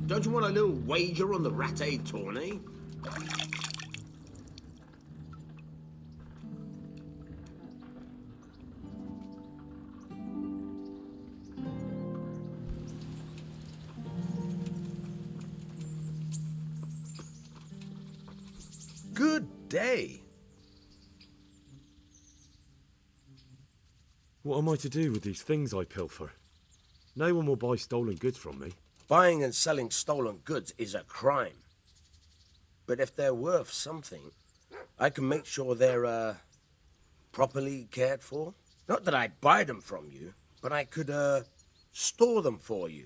Don't you want a little wager on the rat-aid tourney? Good day. What am I to do with these things I pilfer? No one will buy stolen goods from me. Buying and selling stolen goods is a crime. But if they're worth something, I can make sure they're, properly cared for. Not that I'd buy them from you, but I could, store them for you.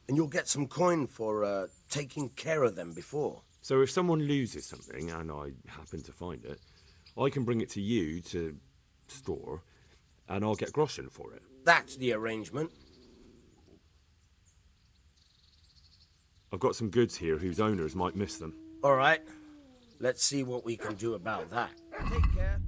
And you'll get some coin for, taking care of them before. So if someone loses something, and I happen to find it, I can bring it to you to store, and I'll get groschen for it. That's the arrangement. I've got some goods here whose owners might miss them. All right. Let's see what we can do about that. Take care.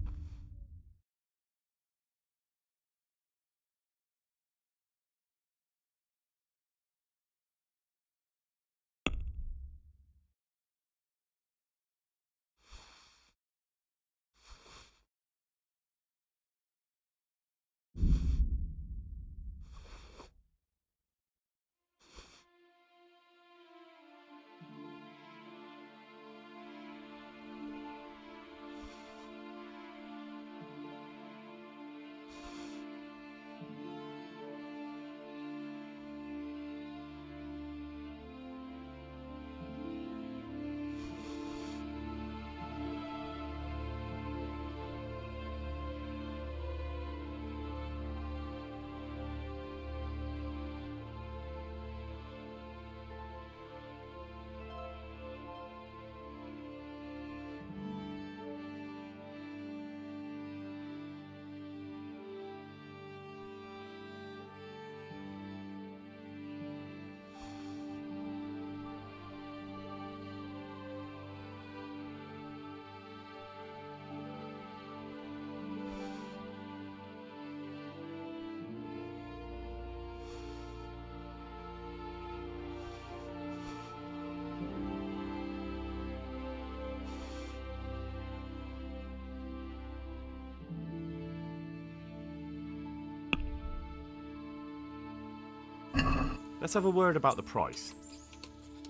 Let's have a word about the price.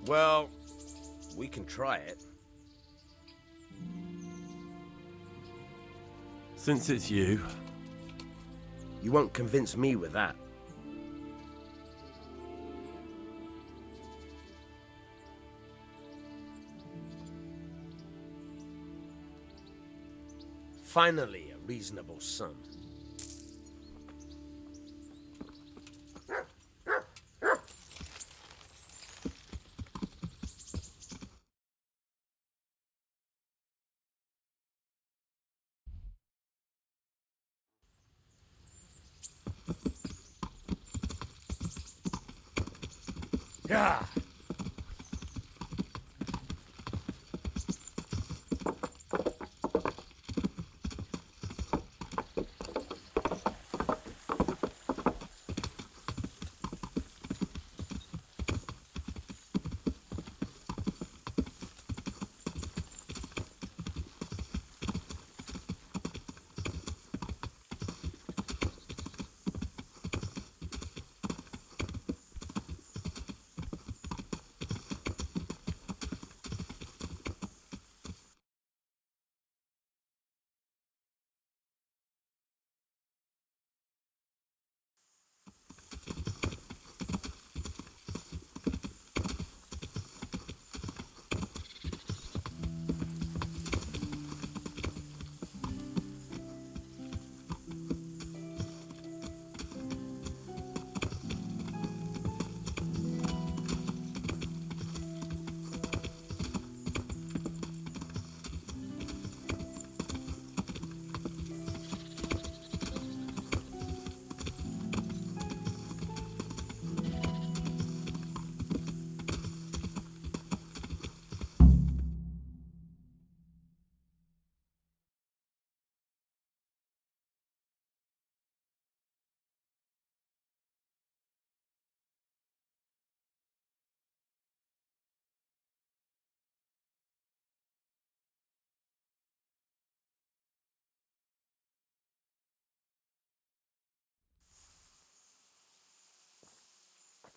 Well, we can try it. Since it's you. You won't convince me with that. Finally, a reasonable sum. Yeah.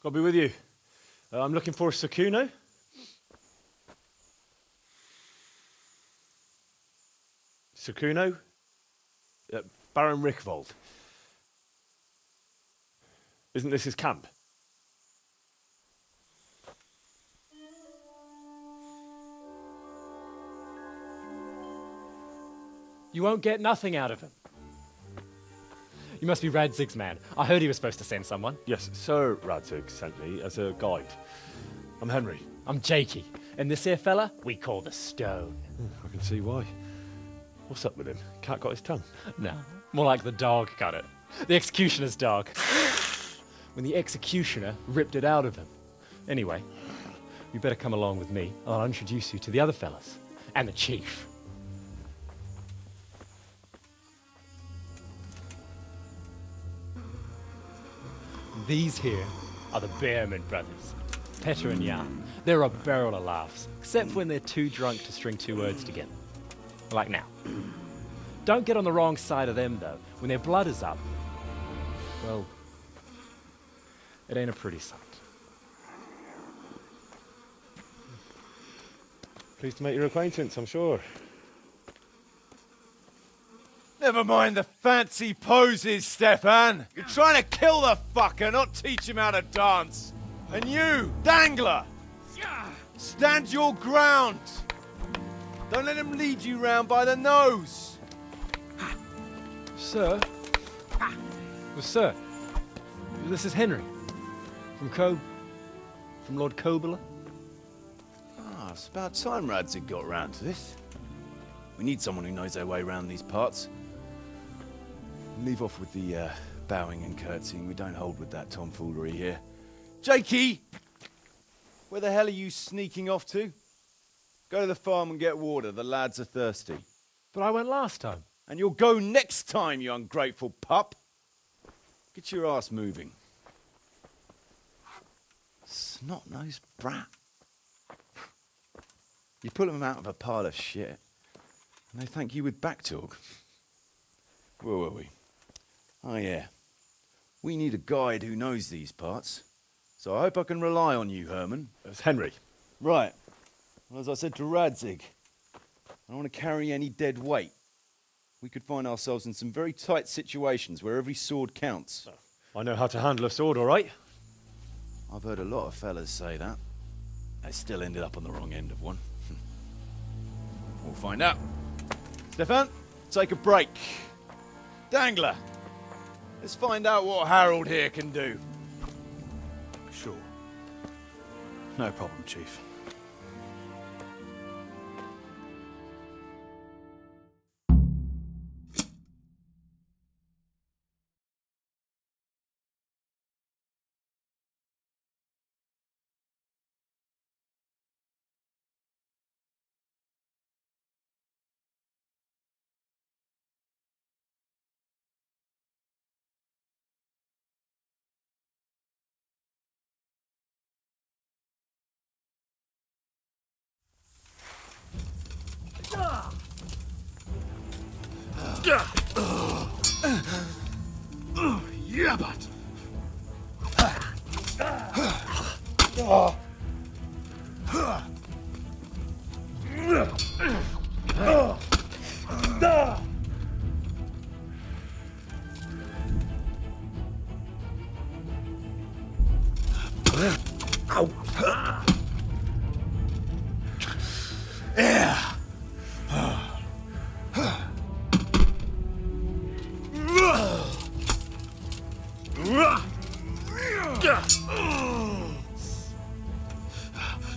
I'll be with you. I'm looking for Sakuno. Sakuno? Baron Rickvold. Isn't this his camp? You won't get nothing out of him. You must be Radzig's man. I heard he was supposed to send someone. Yes, Sir Radzig sent me as a guide. I'm Henry. I'm Jakey. And this here fella, we call the Stone. I can see why. What's up with him? Cat got his tongue? No, more like the dog got it. The executioner's dog. When the executioner ripped it out of him. Anyway, you better come along with me. I'll introduce you to the other fellas. And the chief. These here are the Bearman brothers, Petter and Jan. They're a barrel of laughs, except when they're too drunk to string two words together. Like now. Don't get on the wrong side of them, though. When their blood is up, well, it ain't a pretty sight. Pleased to make your acquaintance, I'm sure. Never mind the fancy poses, Stefan. You're trying to kill the fucker, not teach him how to dance. And you, Dangler, stand your ground. Don't let him lead you round by the nose. Sir? Well, sir, this is Henry. From Lord Kobler. Ah, it's about time Radzig got round to this. We need someone who knows their way around these parts. Leave off with the bowing and curtsying. We don't hold with that tomfoolery here. Jakey! Where the hell are you sneaking off to? Go to the farm and get water. The lads are thirsty. But I went last time. And you'll go next time, you ungrateful pup. Get your ass moving. Snot-nosed brat. You pull them out of a pile of shit, and they thank you with back talk. Where were we? Oh yeah. We need a guide who knows these parts. So I hope I can rely on you, Herman. It's Henry. Right. Well, as I said to Radzig, I don't want to carry any dead weight. We could find ourselves in some very tight situations where every sword counts. I know how to handle a sword, all right? I've heard a lot of fellas say that. They still ended up on the wrong end of one. We'll find out. Stefan, take a break. Dangler, let's find out what Harold here can do. Sure. No problem, Chief. Yeah, but.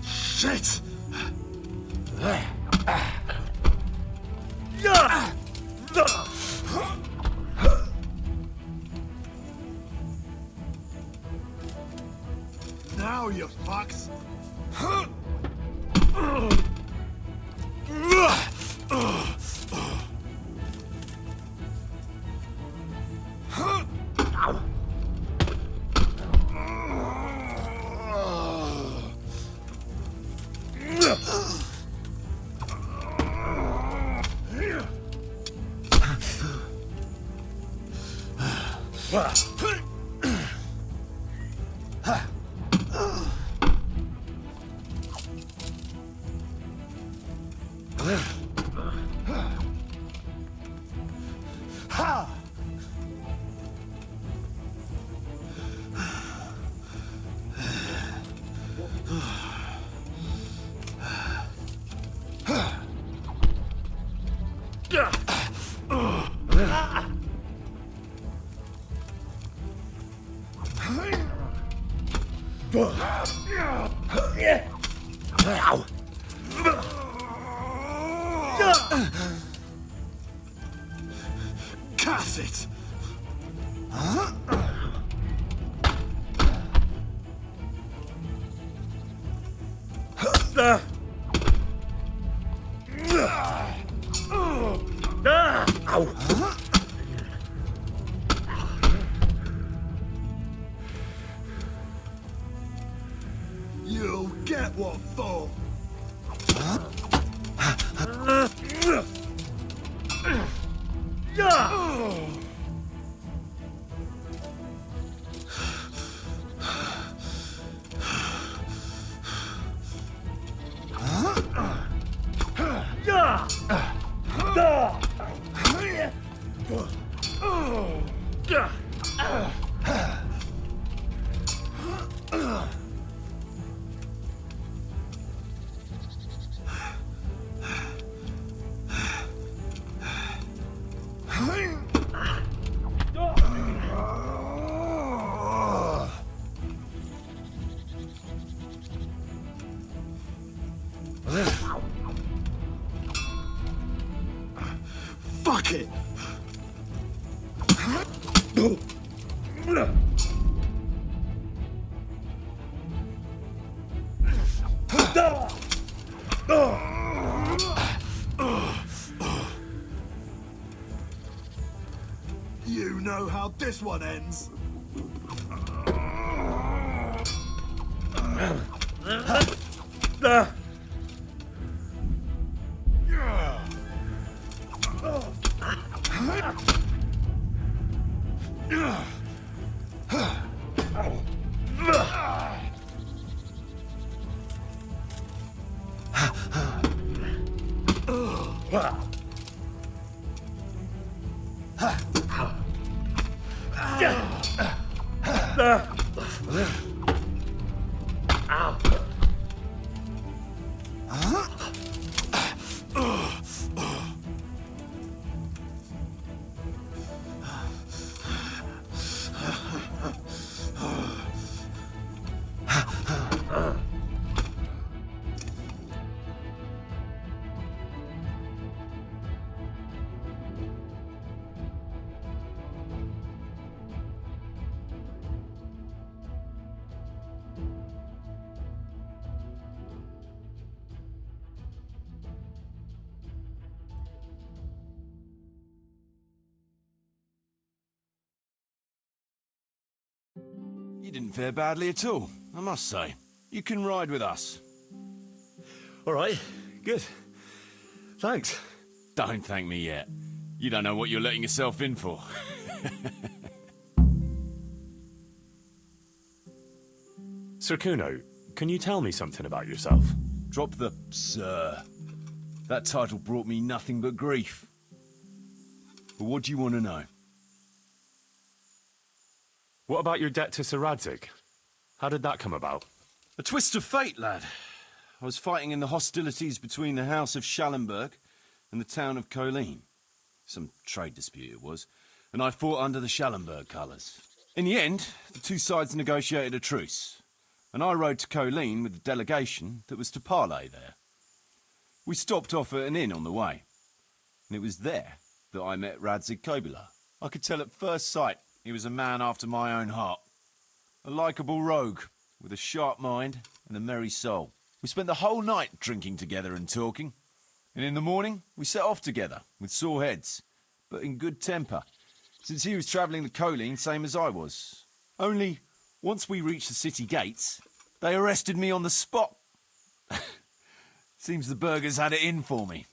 Shit! Now, you fucks! Ha! Curse it! You'll get what for. Fuck it! You know how this one ends. You didn't fare badly at all, I must say. You can ride with us. All right, good. Thanks. Don't thank me yet. You don't know what you're letting yourself in for. Sir Kuno, can you tell me something about yourself? Drop the sir. That title brought me nothing but grief. But what do you want to know? What about your debt to Sir Radzig? How did that come about? A twist of fate, lad. I was fighting in the hostilities between the House of Schallenberg and the town of Colleen. Some trade dispute it was, and I fought under the Schallenberg colours. In the end, the two sides negotiated a truce, and I rode to Colleen with the delegation that was to parley there. We stopped off at an inn on the way, and it was there that I met Radzig Kobyla. I could tell at first sight he was a man after my own heart. A likeable rogue, with a sharp mind and a merry soul. We spent the whole night drinking together and talking, and in the morning we set off together, with sore heads, but in good temper, since he was travelling to Colleen same as I was. Only, once we reached the city gates, they arrested me on the spot. Seems the burghers had it in for me,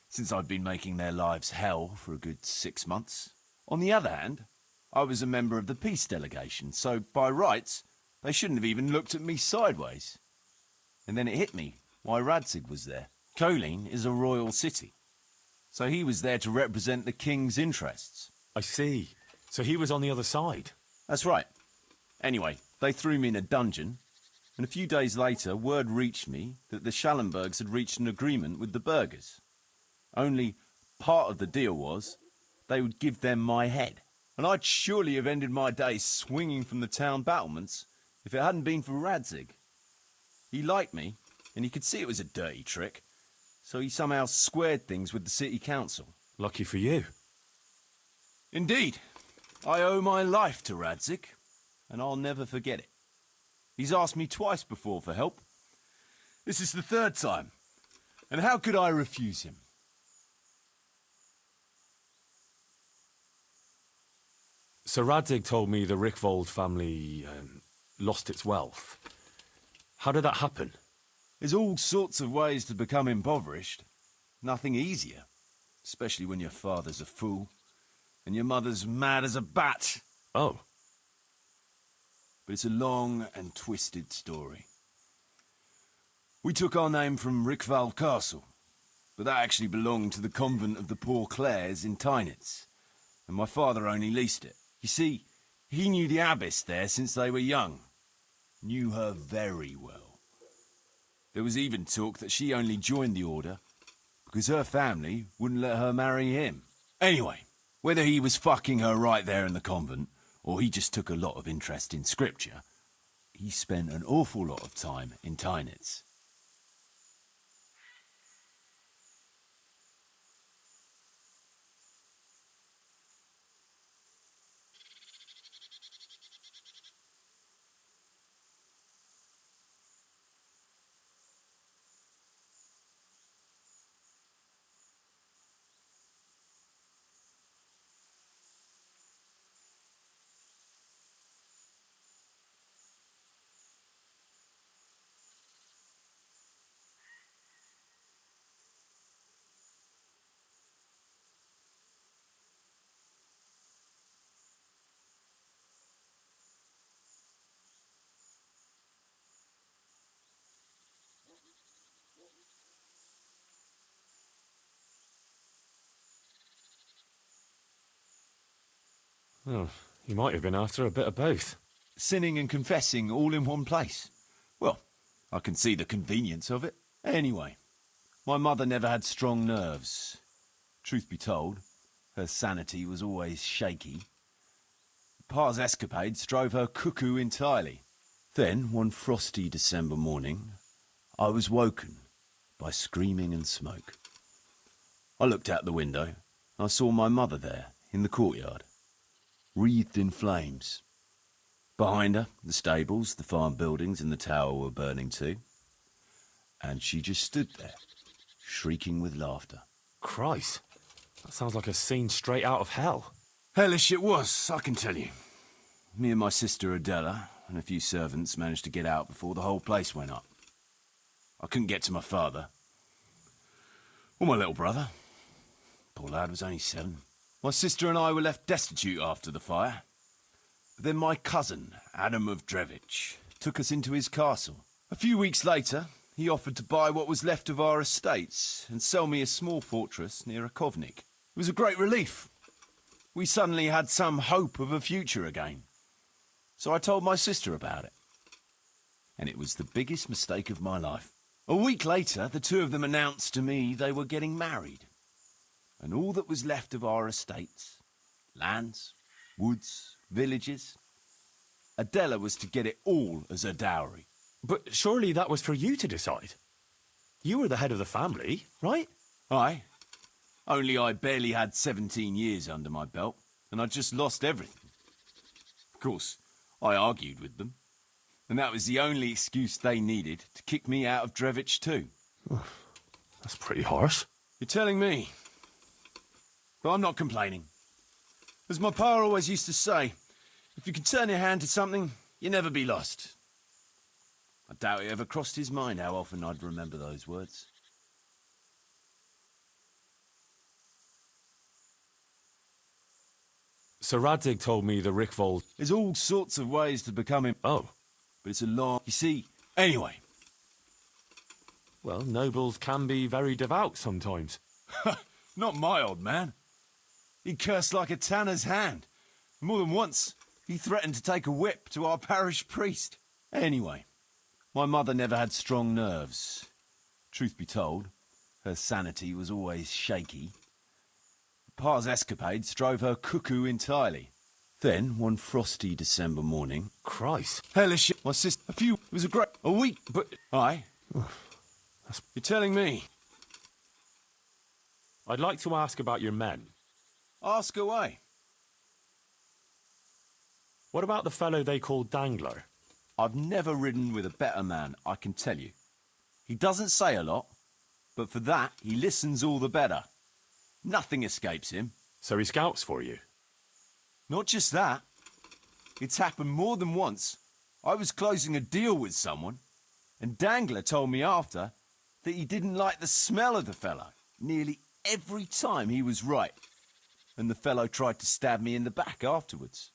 since I'd been making their lives hell for a good 6 months. On the other hand, I was a member of the peace delegation, so by rights, they shouldn't have even looked at me sideways. And then it hit me why Radzig was there. Colleen is a royal city, so he was there to represent the king's interests. I see. So he was on the other side. That's right. Anyway, they threw me in a dungeon, and a few days later word reached me that the Schallenbergs had reached an agreement with the burghers. Only part of the deal was they would give them my head. And I'd surely have ended my days swinging from the town battlements if it hadn't been for Radzig. He liked me, and he could see it was a dirty trick, so he somehow squared things with the city council. Lucky for you. Indeed. I owe my life to Radzig, and I'll never forget it. He's asked me twice before for help. This is the third time, and how could I refuse him? So Radzig told me the Rickvold family lost its wealth. How did that happen? There's all sorts of ways to become impoverished. Nothing easier, especially when your father's a fool and your mother's mad as a bat. Oh. But it's a long and twisted story. We took our name from Rickvold Castle, but that actually belonged to the convent of the Poor Clares in Tynitz, and my father only leased it. You see, he knew the abbess there since they were young. Knew her very well. There was even talk that she only joined the order because her family wouldn't let her marry him. Anyway, whether he was fucking her right there in the convent, or he just took a lot of interest in scripture, he spent an awful lot of time in Tynitz. Oh, you might have been after a bit of both. Sinning and confessing all in one place. Well, I can see the convenience of it. Anyway, my mother never had strong nerves. Truth be told, her sanity was always shaky. Pa's escapades drove her cuckoo entirely. Then, one frosty December morning, I was woken by screaming and smoke. I looked out the window and I saw my mother there in the courtyard, wreathed in flames. Behind her, the stables, the farm buildings and the tower were burning too. And she just stood there, shrieking with laughter. Christ, that sounds like a scene straight out of hell. Hellish it was, I can tell you. Me and my sister Adela and a few servants managed to get out before the whole place went up. I couldn't get to my father. Or my little brother. Poor lad was only 7. My sister and I were left destitute after the fire. But then my cousin, Adam of Drevich, took us into his castle. A few weeks later, he offered to buy what was left of our estates and sell me a small fortress near Akovnik. It was a great relief. We suddenly had some hope of a future again. So I told my sister about it. And it was the biggest mistake of my life. A week later, the two of them announced to me they were getting married. And all that was left of our estates, lands, woods, villages, Adela was to get it all as a dowry. But surely that was for you to decide. You were the head of the family, right? Aye. Only I barely had 17 years under my belt, and I'd just lost everything. Of course, I argued with them, and that was the only excuse they needed to kick me out of Drevich too. That's pretty harsh. You're telling me. But I'm not complaining. As my pa always used to say, if you can turn your hand to something, you'll never be lost. I doubt it ever crossed his mind how often I'd remember those words. So Radzig told me the Rickvold... There's all sorts of ways to become him. Oh. But it's a long... You see, anyway. Well, nobles can be very devout sometimes. Not my old man. He cursed like a tanner's hand. More than once, he threatened to take a whip to our parish priest. Anyway, my mother never had strong nerves. Truth be told, her sanity was always shaky. Pa's escapades drove her cuckoo entirely. Then, one frosty December morning... Christ. Hellish, my sister... It was a week, but... Aye. You're telling me? I'd like to ask about your men. Ask away. What about the fellow they call Dangler? I've never ridden with a better man, I can tell you. He doesn't say a lot, but for that, he listens all the better. Nothing escapes him. So he scouts for you? Not just that. It's happened more than once. I was closing a deal with someone, and Dangler told me after that he didn't like the smell of the fellow nearly every time he was right. And the fellow tried to stab me in the back afterwards.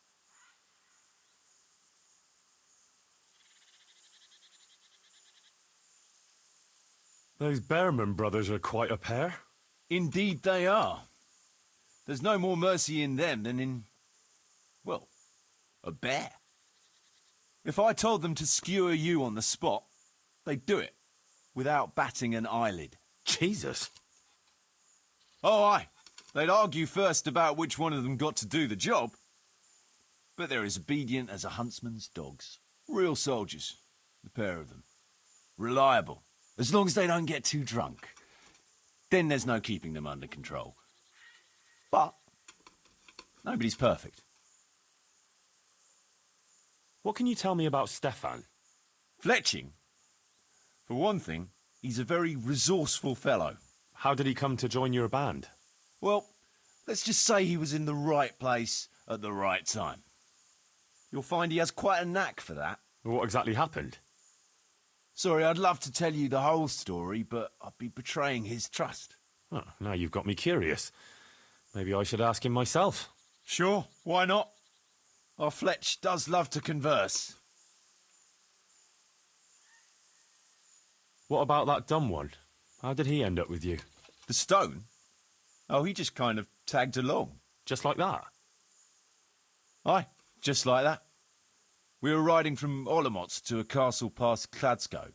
Those Bearman brothers are quite a pair. Indeed they are. There's no more mercy in them than in, well, a bear. If I told them to skewer you on the spot, they'd do it, without batting an eyelid. Jesus. Oh, aye. They'd argue first about which one of them got to do the job. But they're as obedient as a huntsman's dogs. Real soldiers, the pair of them. Reliable, as long as they don't get too drunk. Then there's no keeping them under control. But nobody's perfect. What can you tell me about Stefan? Fletching? For one thing, he's a very resourceful fellow. How did he come to join your band? Well, let's just say he was in the right place at the right time. You'll find he has quite a knack for that. What exactly happened? Sorry, I'd love to tell you the whole story, but I'd be betraying his trust. Oh, now you've got me curious. Maybe I should ask him myself. Sure, why not? Our Fletch does love to converse. What about that dumb one? How did he end up with you? The stone? Oh, he just kind of tagged along. Just like that? Aye, just like that. We were riding from Olomouc to a castle past Kladsko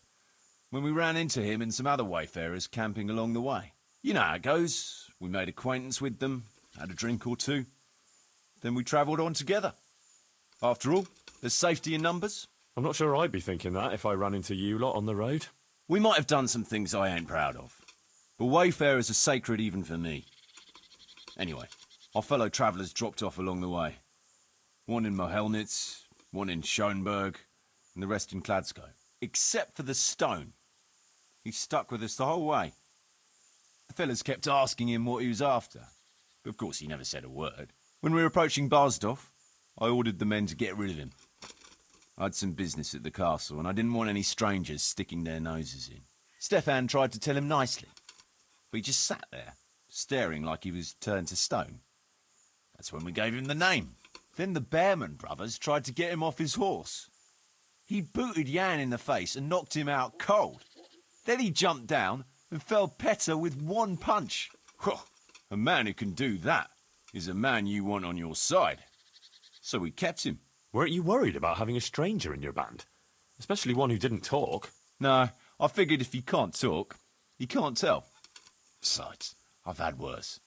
when we ran into him and some other wayfarers camping along the way. You know how it goes. We made acquaintance with them, had a drink or two. Then we travelled on together. After all, there's safety in numbers. I'm not sure I'd be thinking that if I ran into you lot on the road. We might have done some things I ain't proud of, but wayfarers are sacred even for me. Anyway, our fellow travellers dropped off along the way. One in Mohelnitz, one in Schoenberg, and the rest in Kladsko. Except for the stone. He stuck with us the whole way. The fellas kept asking him what he was after, but of course he never said a word. When we were approaching Barsdorf, I ordered the men to get rid of him. I had some business at the castle, and I didn't want any strangers sticking their noses in. Stefan tried to tell him nicely, but he just sat there, staring like he was turned to stone. That's when we gave him the name. Then the Bearman brothers tried to get him off his horse. He booted Jan in the face and knocked him out cold. Then he jumped down and felled Petter with one punch. A man who can do that is a man you want on your side. So we kept him. Weren't you worried about having a stranger in your band? Especially one who didn't talk. No, I figured if he can't talk, he can't tell. Besides, I've had worse.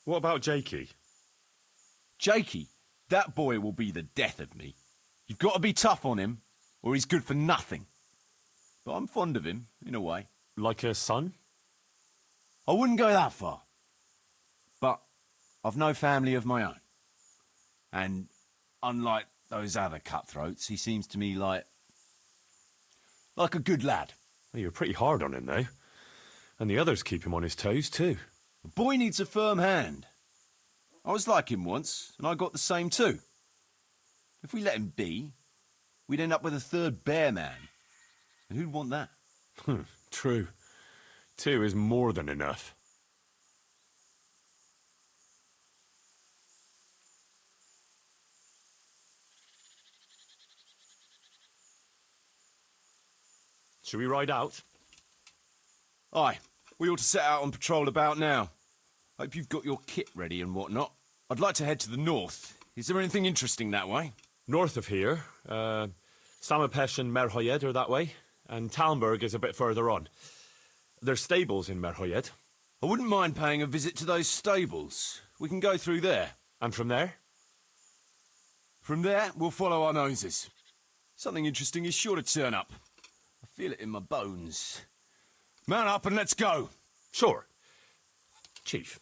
What about Jakey? Jakey, that boy will be the death of me. You've got to be tough on him, or he's good for nothing. But I'm fond of him, in a way. Like a son? I wouldn't go that far. But I've no family of my own. And unlike those other cutthroats, he seems to me like a good lad. Well, you're pretty hard on him, though. And the others keep him on his toes, too. A boy needs a firm hand. I was like him once, and I got the same too. If we let him be, we'd end up with a third bear man. And who'd want that? True. 2 is more than enough. Should we ride out? Aye, we ought to set out on patrol about now. Hope you've got your kit ready and whatnot. I'd like to head to the north. Is there anything interesting that way? North of here, Samapesh and Merhoyed are that way, and Talmberg is a bit further on. There's stables in Merhoyed. I wouldn't mind paying a visit to those stables. We can go through there. And from there? From there, we'll follow our noses. Something interesting is sure to turn up. I feel it in my bones. Mount up and let's go. Sure. Chief.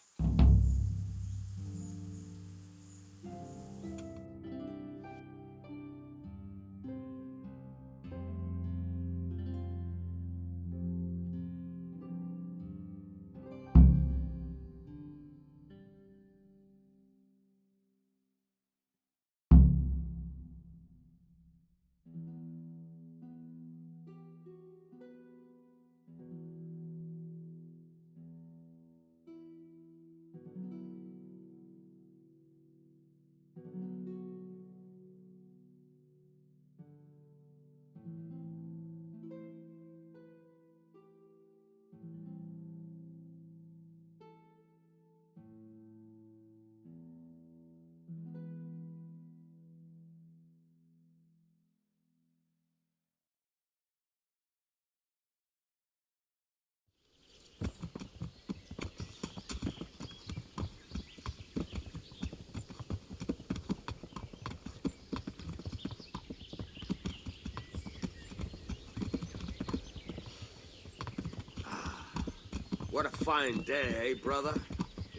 What a fine day, eh, brother?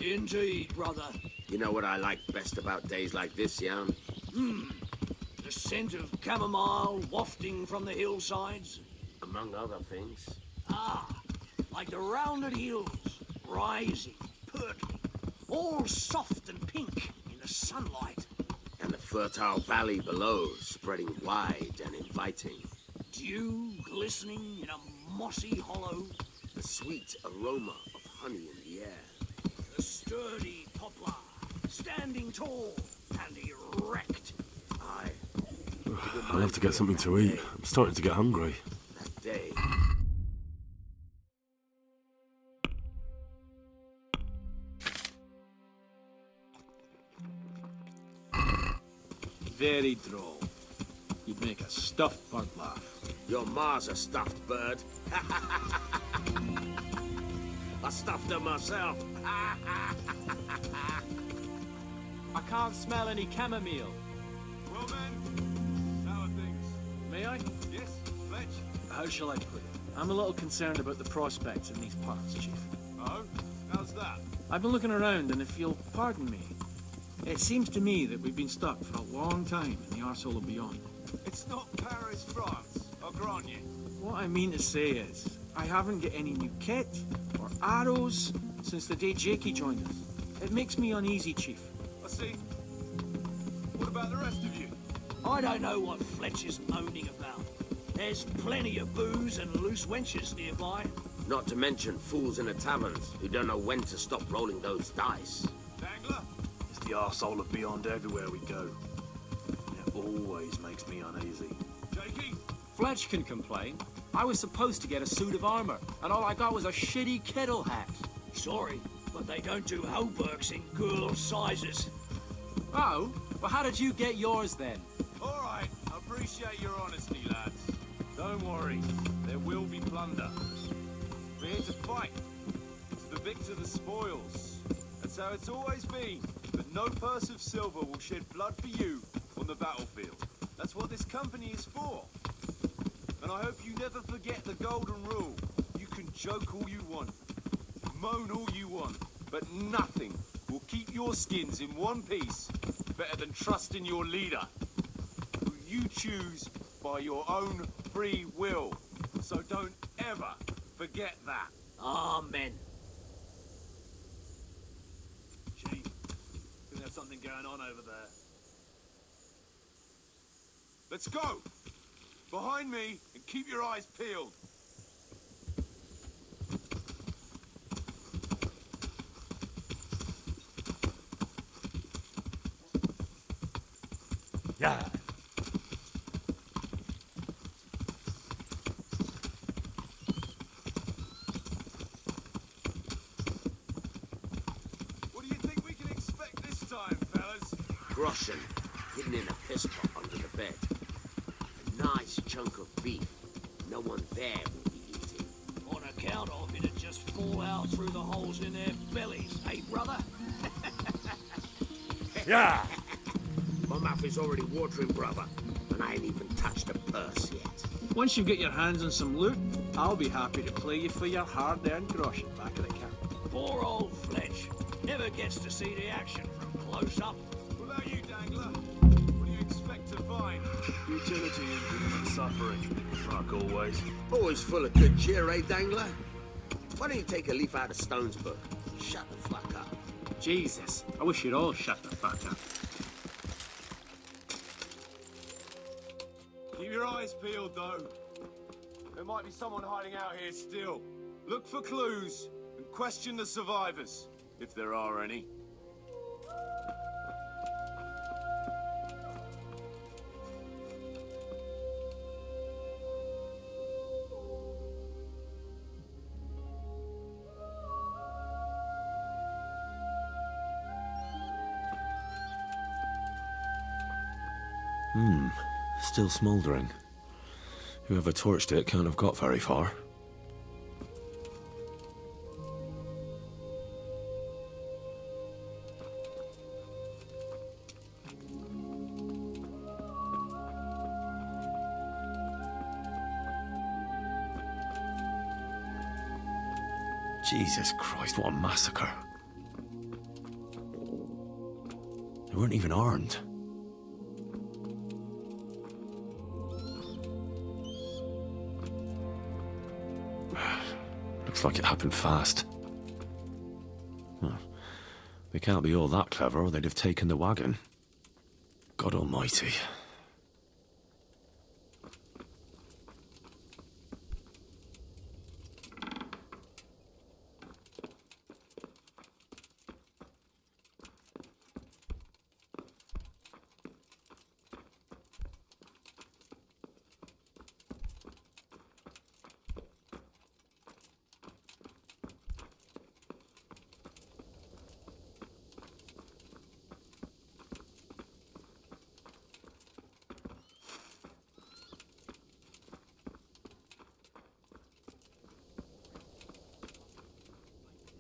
Indeed, brother. You know what I like best about days like this, Jan? The scent of chamomile wafting from the hillsides. Among other things. Like the rounded hills, rising, perky, all soft and pink in the sunlight. And the fertile valley below, spreading wide and inviting. Dew glistening in a mossy hollow. The sweet aroma of honey in the air. The sturdy poplar, standing tall and erect. Aye. I'll have to get something to eat. I'm starting to get hungry. That day. Very droll. You'd make a stuffed bird laugh. Your ma's a stuffed bird. I stuffed her myself. I can't smell any chamomile. Well then, how are things? May I? Yes, Fletch? How shall I put it? I'm a little concerned about the prospects in these parts, Chief. Oh, how's that? I've been looking around, and if you'll pardon me, it seems to me that we've been stuck for a long time in the arsehole of beyond. It's not Paris, France, I'll grant you. What I mean to say is, I haven't got any new kit or arrows since the day Jakey joined us. It makes me uneasy, Chief. I see. What about the rest of you? I don't know what Fletch is moaning about. There's plenty of booze and loose wenches nearby. Not to mention fools in the taverns who don't know when to stop rolling those dice. Dangler? It's the arsehole of beyond everywhere we go. It always makes me uneasy. Jakey? Fletch can complain. I was supposed to get a suit of armor, and all I got was a shitty kettle hat. Sorry, but they don't do hauberks in girls' sizes. Oh, but how did you get yours then? All right, I appreciate your honesty, lads. Don't worry, there will be plunder. We're here to fight. To the victor the spoils. That's how it's always been. But no purse of silver will shed blood for you on the battlefield. That's what this company is for. And I hope you never forget the golden rule. You can joke all you want, moan all you want, but nothing will keep your skins in one piece better than trusting your leader, who you choose by your own free will. So don't ever forget that. Amen. Chief, think there's something going on over there. Let's go! Behind me, and keep your eyes peeled. Yeah. groschen hidden in a piss pot under the bed. A nice chunk of beef no one there will be eating. On account of it'd just fall out through the holes in their bellies, eh, brother? Yeah! My mouth is already watering, brother, and I ain't even touched a purse yet. Once you get your hands on some loot, I'll be happy to play you for your hard-earned groschen back at the camp. Poor old Fletch never gets to see the action from close up. What about you, Dangler? What do you expect to find? Utility in human suffering, like always. Always full of good cheer, eh, Dangler? Why don't you take a leaf out of Stone's book? Shut the fuck up. Jesus, I wish you'd all shut the fuck up. Keep your eyes peeled, though. There might be someone hiding out here still. Look for clues and question the survivors, if there are any. Still smouldering. Whoever torched it can't have got very far. Jesus Christ, what a massacre. They weren't even armed. Looks like it happened fast. Huh. They can't be all that clever or they'd have taken the wagon. God almighty.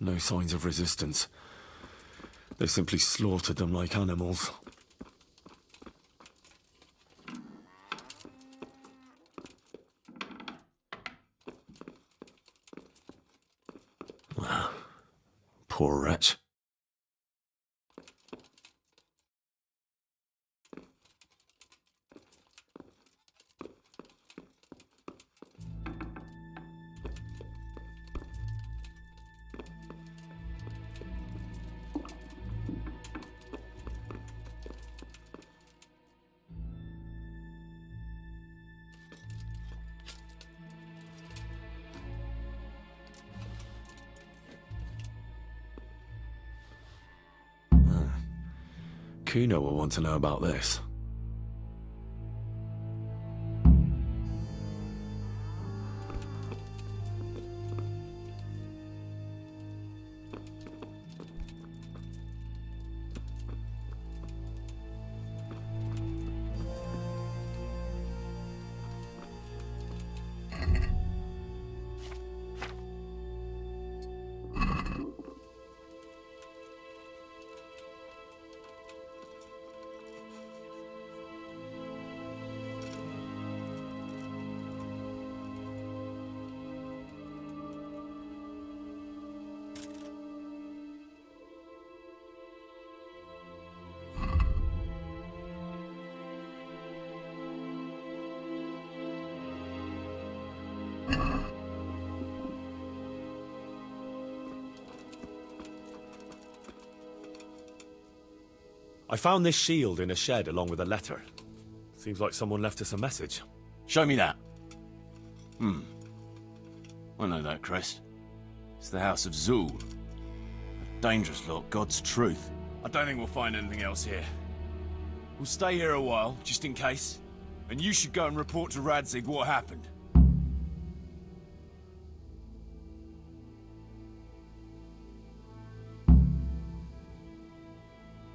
No signs of resistance. They simply slaughtered them like animals. Poor wretch. Kuno will want to know about this. I found this shield in a shed along with a letter. Seems like someone left us a message. Show me that. I know that crest. It's the House of Zool. A dangerous lot, God's truth. I don't think we'll find anything else here. We'll stay here a while, just in case. And you should go and report to Radzig what happened.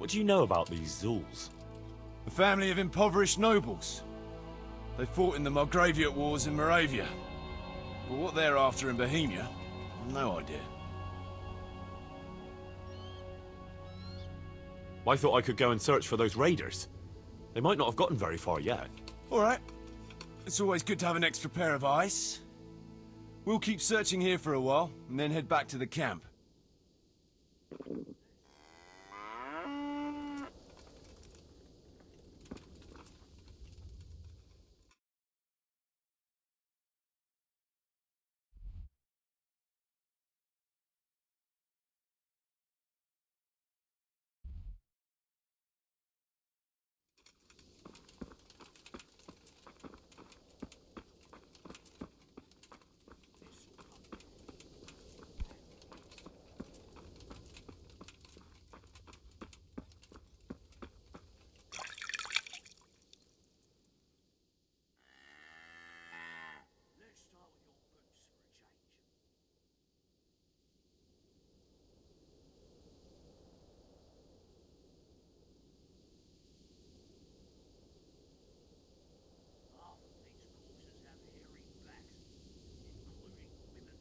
What do you know about these Zulls? A family of impoverished nobles. They fought in the Margraviate Wars in Moravia. But what they're after in Bohemia, I've no idea. I thought I could go and search for those raiders. They might not have gotten very far yet. All right. It's always good to have an extra pair of eyes. We'll keep searching here for a while, and then head back to the camp. Let's start with your boots for a change. Half of these corpses have hairy backs, including women.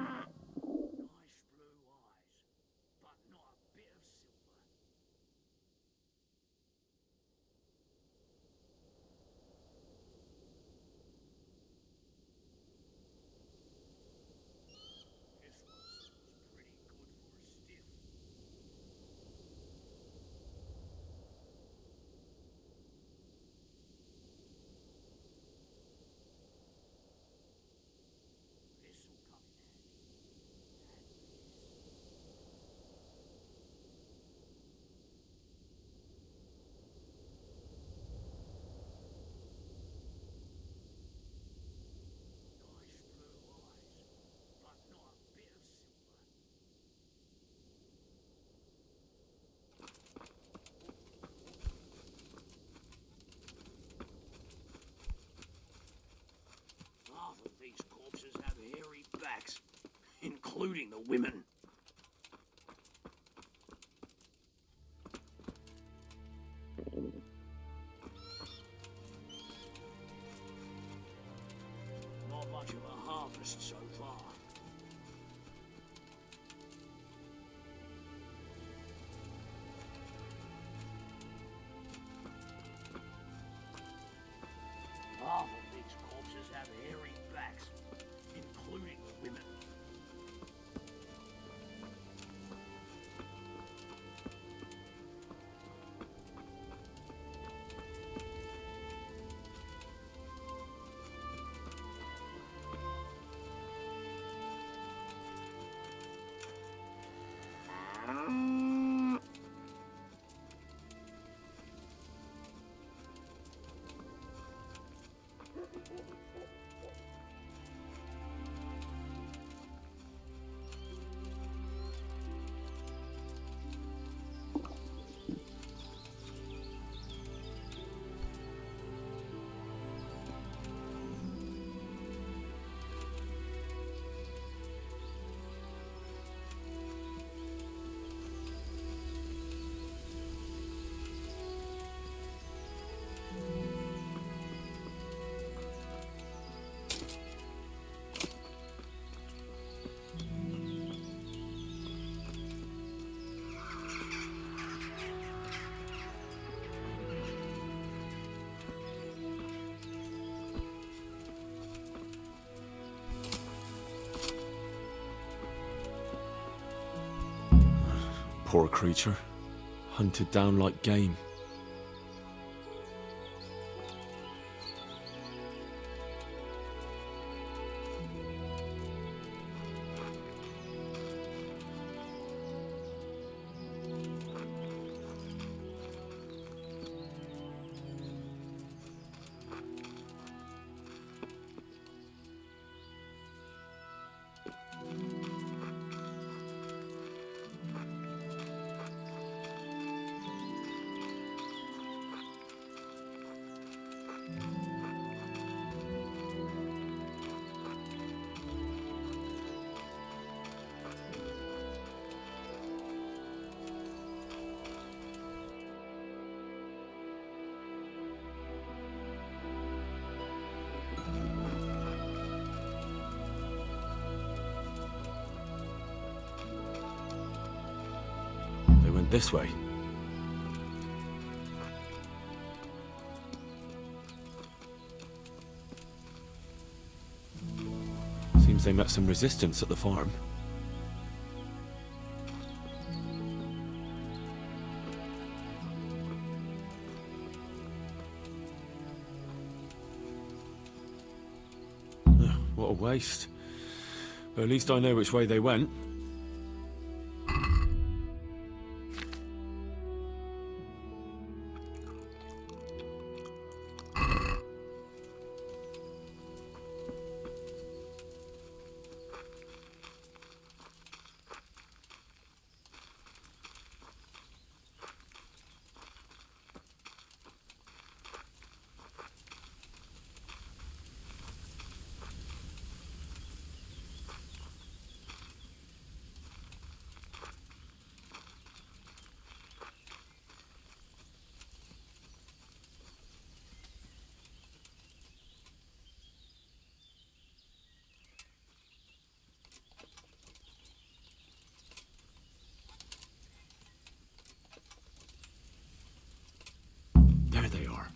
Nice blue eyes, but not a bit of silver. This one's pretty good for a stiff. This'll come in handy. And this. Nice blue eyes, but not a bit of silver. Half of these corpses have hairy backs, including the women. Not much of a harvest so far. Half of these corpses have hairy backs, including the women. Poor creature. Hunted down like game. this way. Seems they met some resistance at the farm. What a waste. But at least I know which way they went. There they are.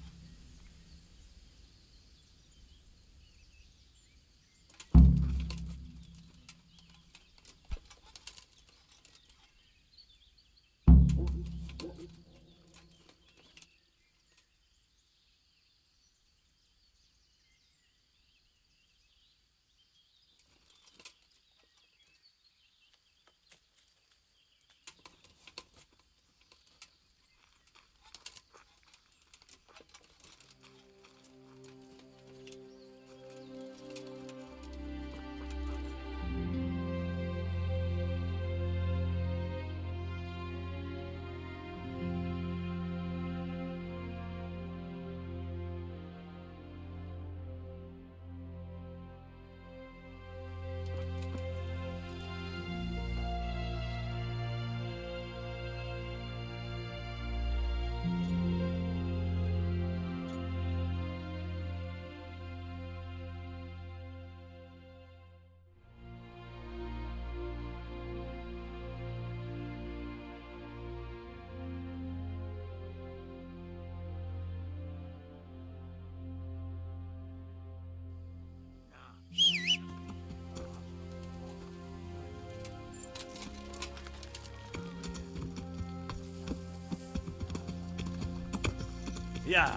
Yeah.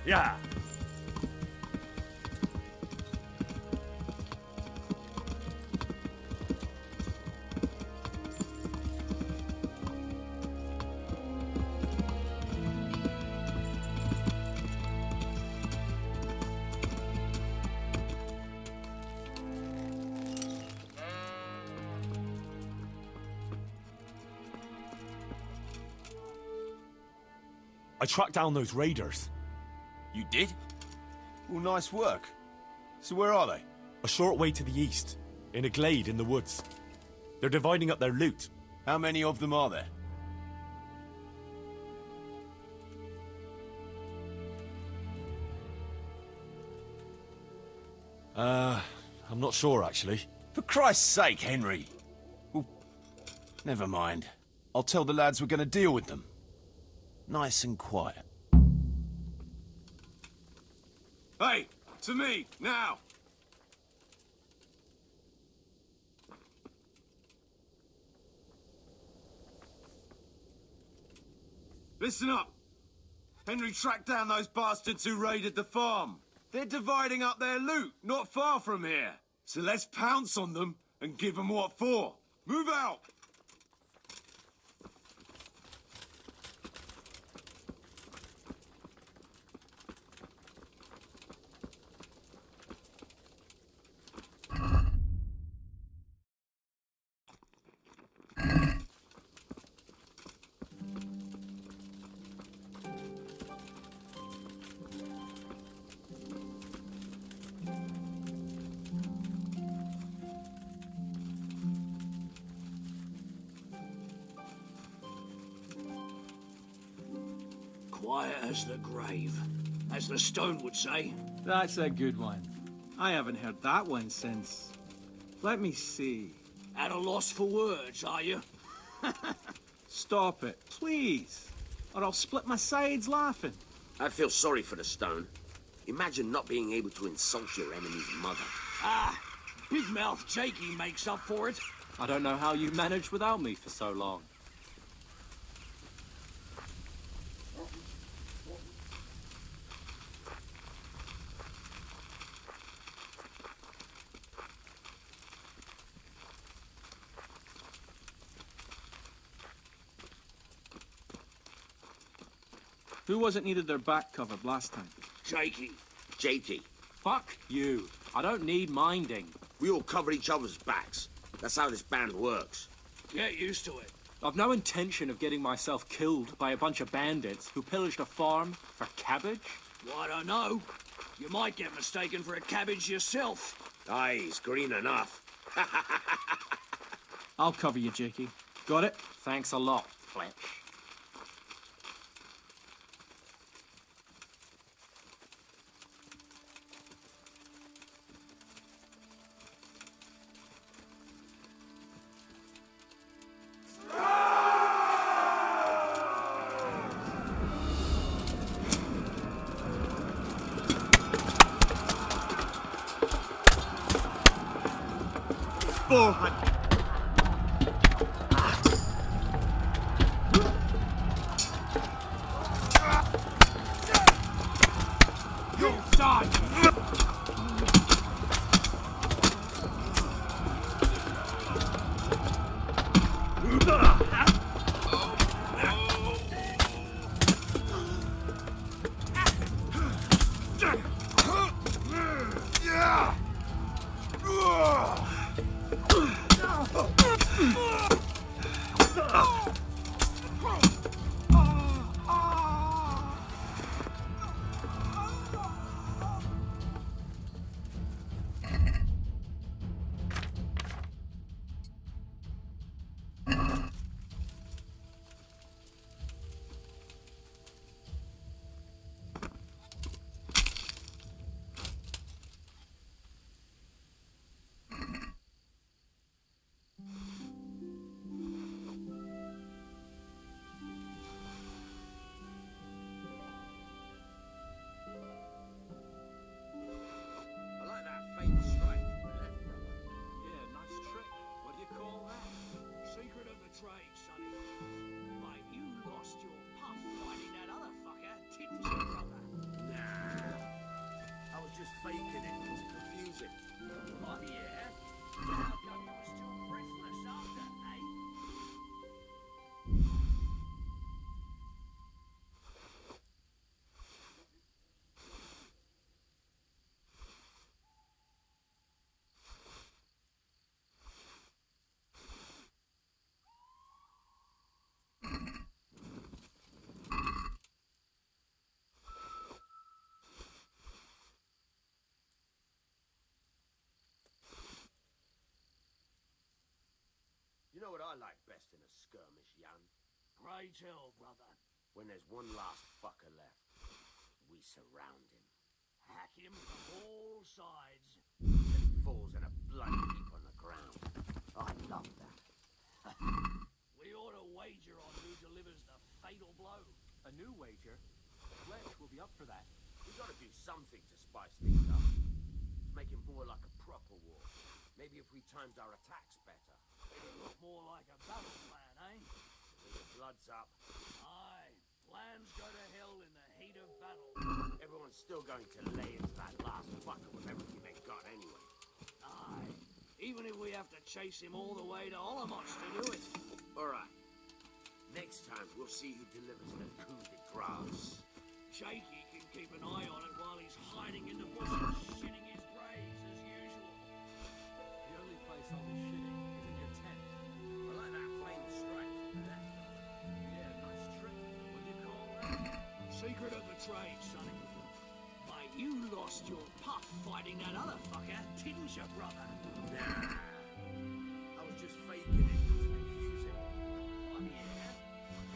Yeah. I tracked down those raiders. You did? Well, nice work. So where are they? A short way to the east, in a glade in the woods. They're dividing up their loot. How many of them are there? I'm not sure, actually. For Christ's sake, Henry. Well, never mind. I'll tell the lads we're going to deal with them. Nice and quiet. Hey, to me, now! Listen up. Henry tracked down those bastards who raided the farm. They're dividing up their loot not far from here. So let's pounce on them and give them what for. Move out! Quiet as the grave, as the stone would say. That's a good one. I haven't heard that one since... Let me see. At a loss for words, are you? Stop it, please. Or I'll split my sides laughing. I feel sorry for the stone. Imagine not being able to insult your enemy's mother. Ah, Big Mouth Jakey makes up for it. I don't know how you managed without me for so long. Who was it needed their back covered last time? Jakey. JT, Fuck you. I don't need minding. we all cover each other's backs. That's how this band works. Get used to it. I've no intention of getting myself killed by a bunch of bandits who pillaged a farm for cabbage. Well, I don't know. You might get mistaken for a cabbage yourself. Aye, he's green enough. I'll cover you, Jakey. Got it? Thanks a lot, Fletch. I like that faint strike from the left, brother. Yeah, nice trick. What do you call that? Secret of the trade, sonny. Mate, you lost your puff fighting that other fucker, didn't you, brother? Nah. I was just faking it to confuse it. Oh, yeah? How come you were still breathless after, eh? You know what I like best in a skirmish, Jan? Pray tell, brother. When there's one last fucker left. We surround him. Hack him from all sides. Till he falls in a bloody heap on the ground. I love that. We ought to wager on who delivers the fatal blow. A new wager? Fletch will be up for that. We gotta do something to spice things up. To make it more like a proper war. Maybe if we timed our attacks better. Look more like a battle plan, eh? When the blood's up, Aye. Plans go to hell in the heat of battle. everyone's still going to lay into that last fucker with everything they got anyway. Aye. Even if we have to chase him all the way to Olamos to do it. Alright. Next time we'll see who delivers the coup de grace. Jakey can keep an eye on it while he's hiding in the bushes, shitting his brains as usual. The only place I'll be shitting is in your tent. I like that faint strike from the left. Yeah, nice trick. What do you call that? Secret of the trade, sonny. Mate, you lost your puff fighting that other fucker, didn't you, brother? Nah. I was just faking it to confuse him. Oh, yeah?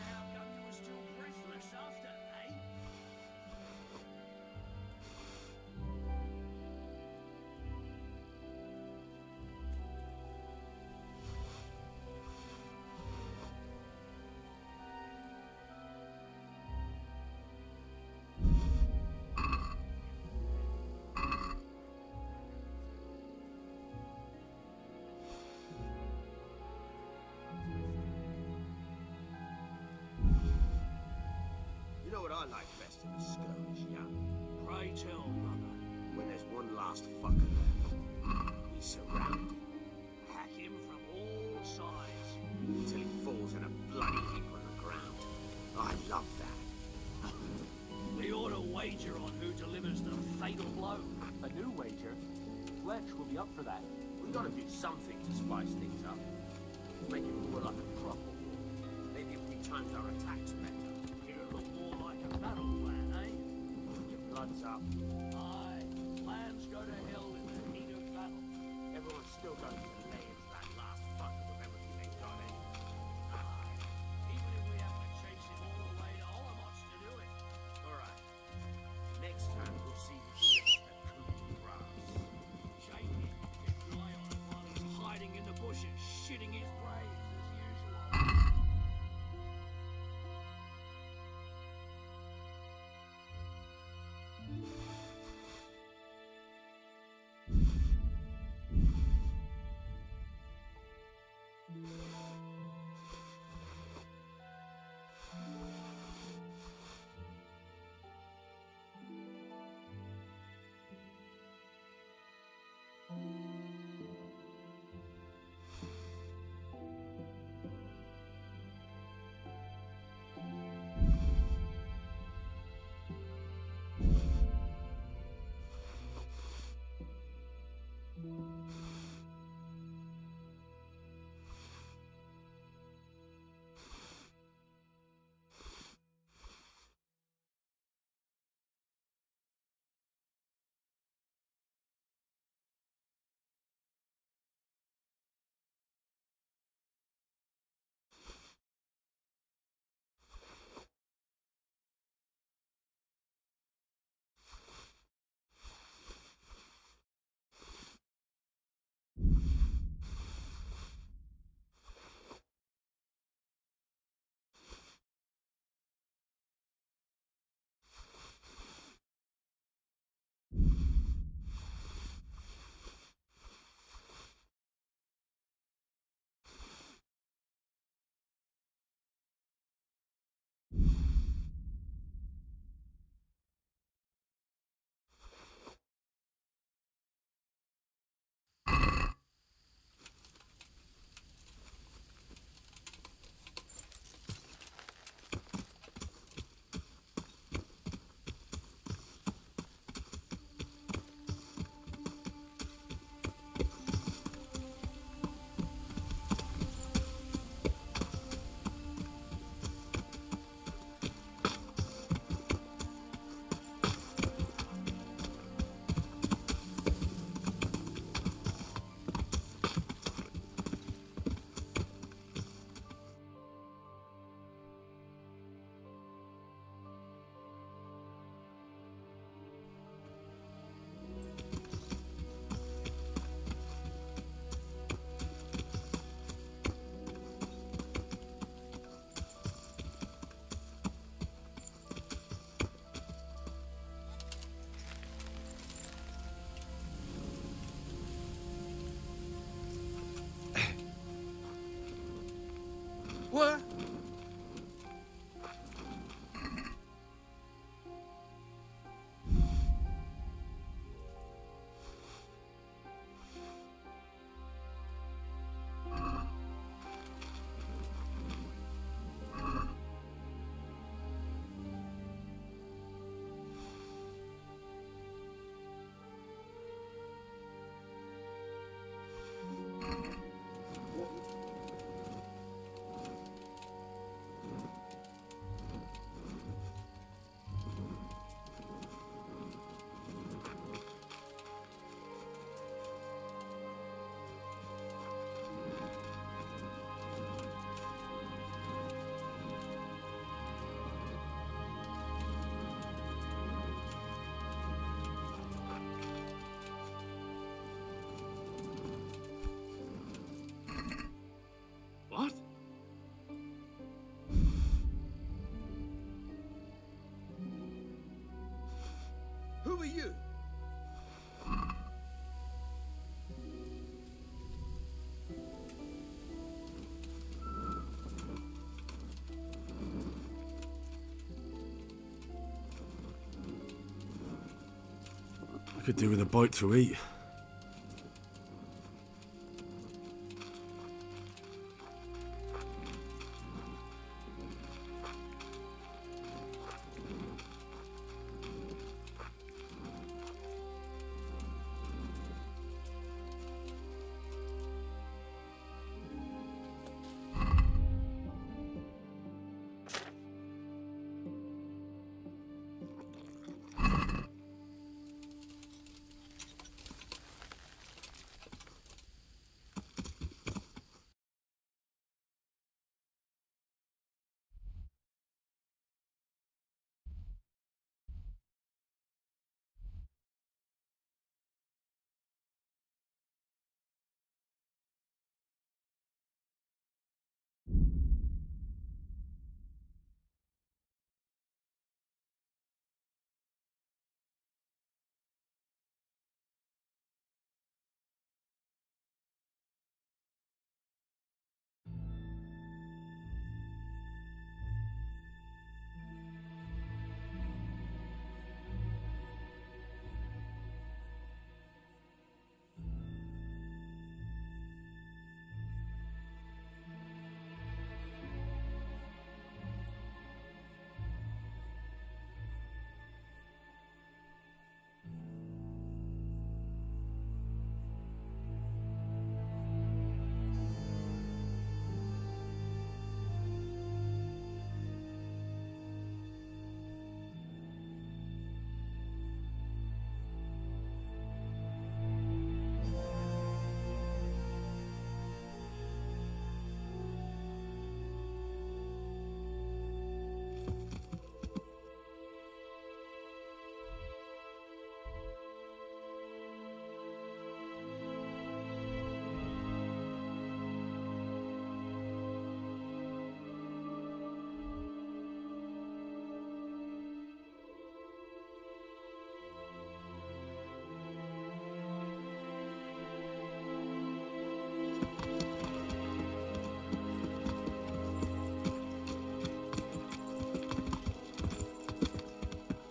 How come you were still breathless after, eh? I like best in a skirmish, yeah? Pray tell, brother. When there's one last fucker left. He's surrounded Hack him from all sides. until he falls in a bloody heap on the ground. I love that. We ought to wager on who delivers the fatal blow. A new wager. Fletch will be up for that. We gotta do something to spice things up. Make it more like a proper war. Maybe if we timed our attacks better. It'll look more like a battle plan, eh? Your blood's up. Aye, plans go to hell in the heat of battle. Everyone's still going to lay into that last fucker with everything they got in. Aye, even if we have to chase him all the way to Olamos to do it. Alright. Next time we'll see who delivers the coup de grace. Shaky, keep an eye on him while he's hiding in the bushes, shitting his brains as usual. What? What? Who are you? Could do with a bite to eat.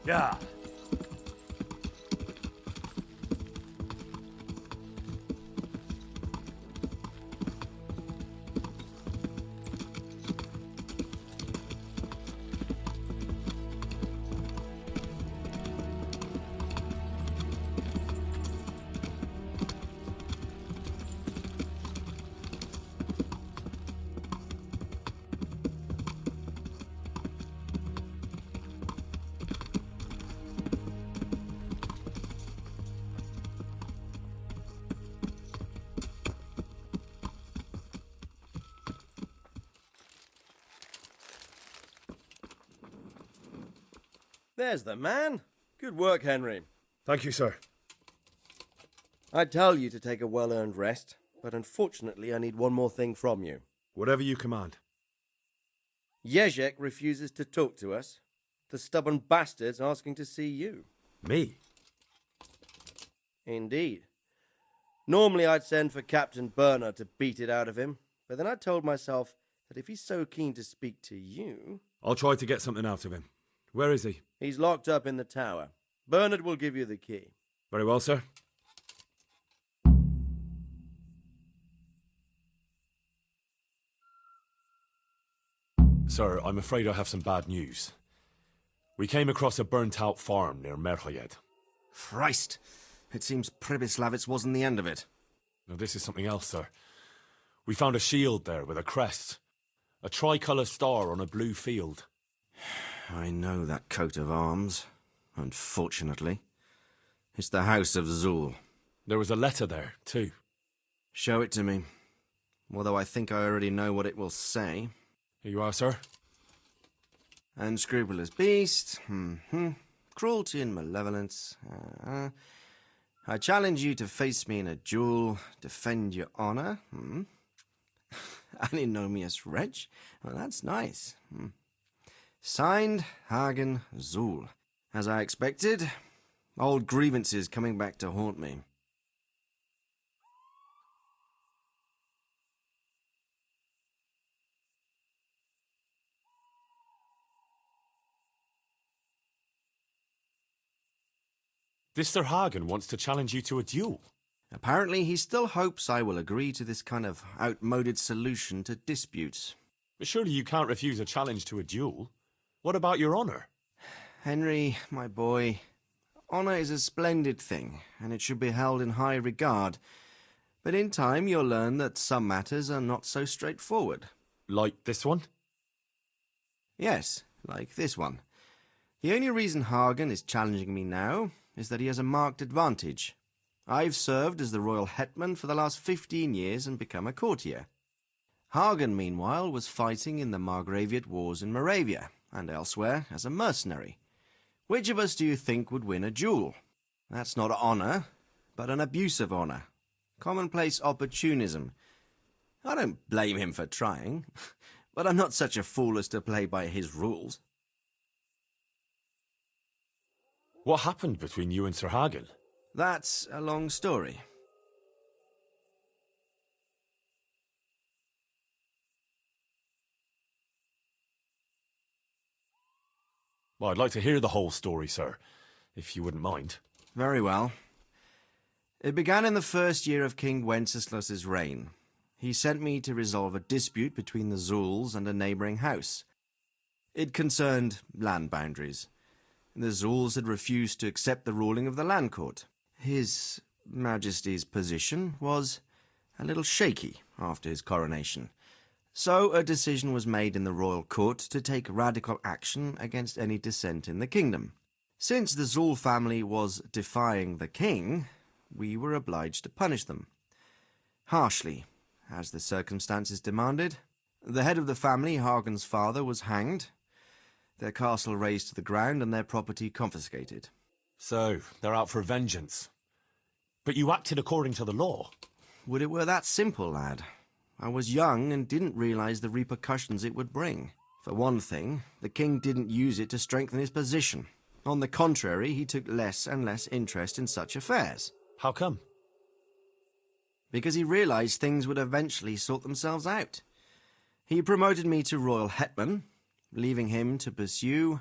Yeah. There's the man. Good work, Henry. Thank you, sir. I'd tell you to take a well-earned rest, but unfortunately I need one more thing from you. Whatever you command. Jezek refuses to talk to us. The stubborn bastard's asking to see you. Me? Indeed. Normally I'd send for Captain Burner to beat it out of him, but then I told myself that if he's so keen to speak to you... I'll try to get something out of him. Where is he? He's locked up in the tower. Bernard will give you the key. Very well, sir. Sir, I'm afraid I have some bad news. We came across a burnt-out farm near Merhayed. Christ! It seems Pribyslavitz wasn't the end of it. Now, this is something else, sir. We found a shield there with a crest. A tricolour star on a blue field. I know that coat of arms, unfortunately. It's the House of Zul. There was a letter there, too. Show it to me. Although I think I already know what it will say. Here you are, sir. Unscrupulous beast. Cruelty and malevolence. I challenge you to face me in a duel. Defend your honor. Antinomious wretch. Well, that's nice. Signed, Hagen Zul. As I expected, old grievances coming back to haunt me. This Sir Hagen wants to challenge you to a duel. Apparently, he still hopes I will agree to this kind of outmoded solution to disputes. But surely you can't refuse a challenge to a duel. What about your honor? Henry, my boy, honor is a splendid thing, and it should be held in high regard. But in time, you'll learn that some matters are not so straightforward. Like this one? Yes, like this one. The only reason Hagen is challenging me now is that he has a marked advantage. I've served as the royal hetman for the last 15 years and become a courtier. Hagen, meanwhile, was fighting in the Margraviate Wars in Moravia and elsewhere as a mercenary. Which of us do you think would win a duel? That's not honor, but an abuse of honor. Commonplace opportunism. I don't blame him for trying, but I'm not such a fool as to play by his rules. What happened between you and Sir Hagen? That's a long story. Well, I'd like to hear the whole story, sir, if you wouldn't mind. Very well. It began in the first year of King Wenceslas's reign. He sent me to resolve a dispute between the Zuuls and a neighbouring house. It concerned land boundaries. The Zuuls had refused to accept the ruling of the land court. His Majesty's position was a little shaky after his coronation. So a decision was made in the royal court to take radical action against any dissent in the kingdom. Since the Zuul family was defying the king, we were obliged to punish them. Harshly, as the circumstances demanded. The head of the family, Hagen's father, was hanged, their castle razed to the ground and their property confiscated. So, they're out for vengeance. But you acted according to the law. Would it were that simple, lad. I was young and didn't realize the repercussions it would bring. For one thing, the king didn't use it to strengthen his position. On the contrary, he took less and less interest in such affairs. How come? Because he realized things would eventually sort themselves out. He promoted me to royal hetman, leaving him to pursue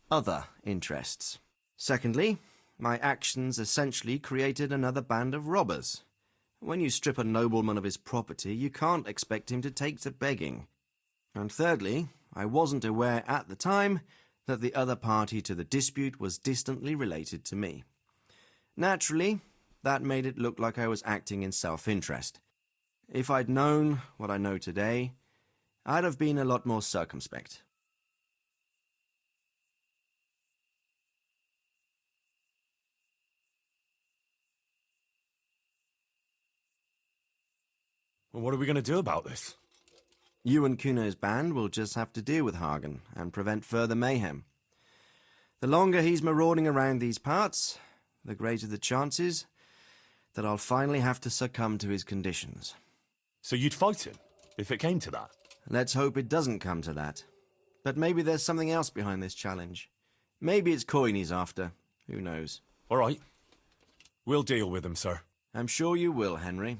other interests. Secondly, my actions essentially created another band of robbers. When you strip a nobleman of his property, you can't expect him to take to begging. And thirdly, I wasn't aware at the time that the other party to the dispute was distantly related to me. Naturally, that made it look like I was acting in self-interest. If I'd known what I know today, I'd have been a lot more circumspect. Well, what are we going to do about this? You and Kuno's band will just have to deal with Hagen and prevent further mayhem. The longer he's marauding around these parts, the greater the chances that I'll finally have to succumb to his conditions. So you'd fight him, if it came to that? Let's hope it doesn't come to that. But maybe there's something else behind this challenge. Maybe it's coin he's after. Who knows? All right. We'll deal with him, sir. I'm sure you will, Henry.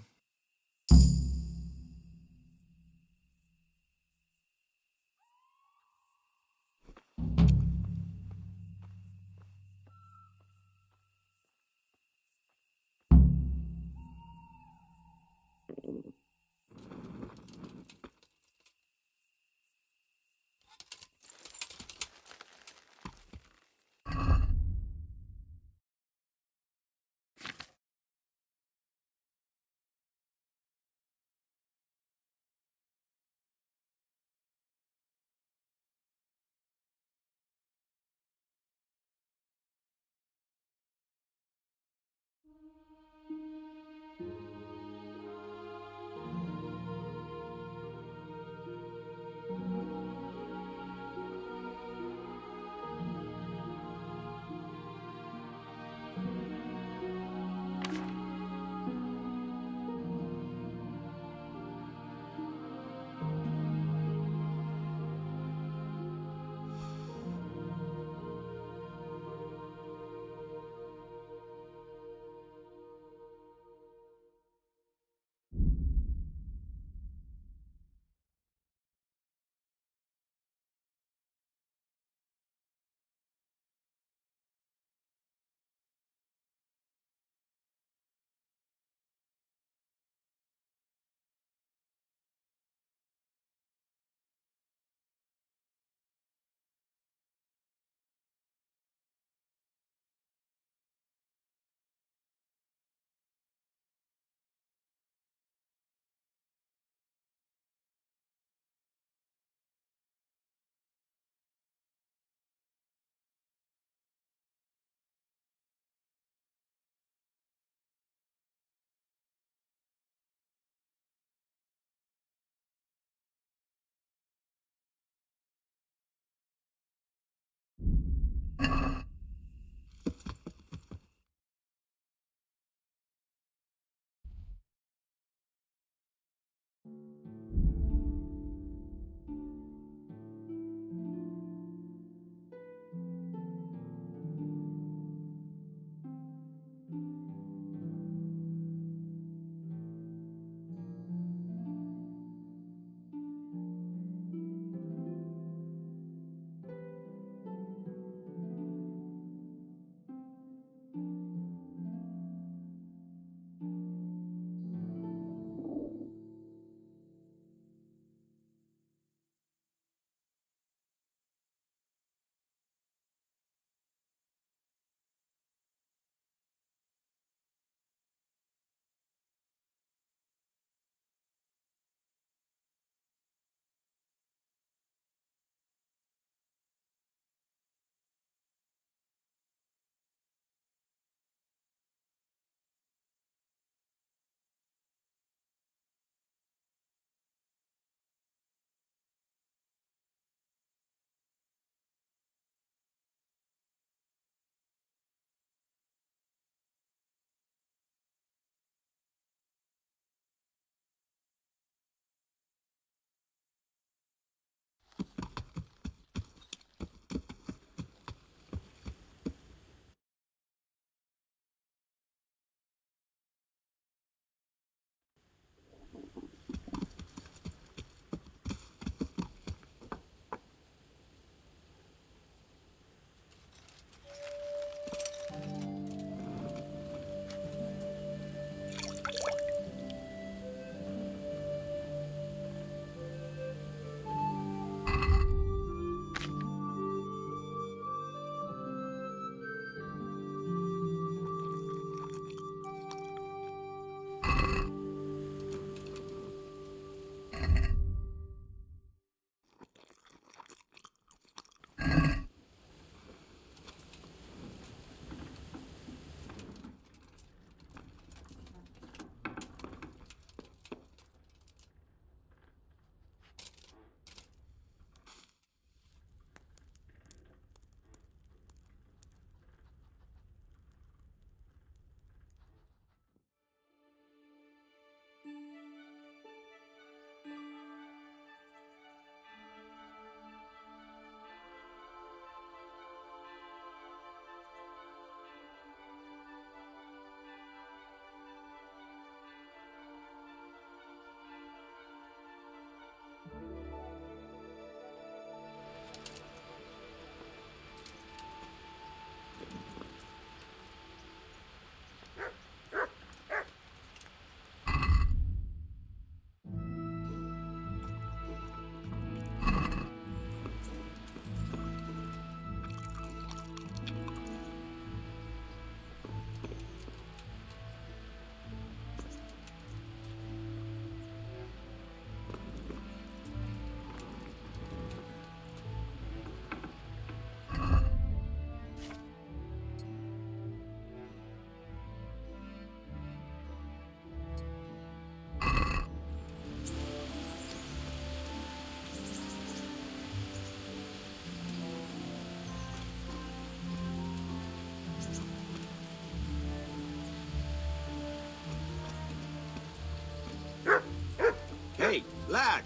Hey, lad!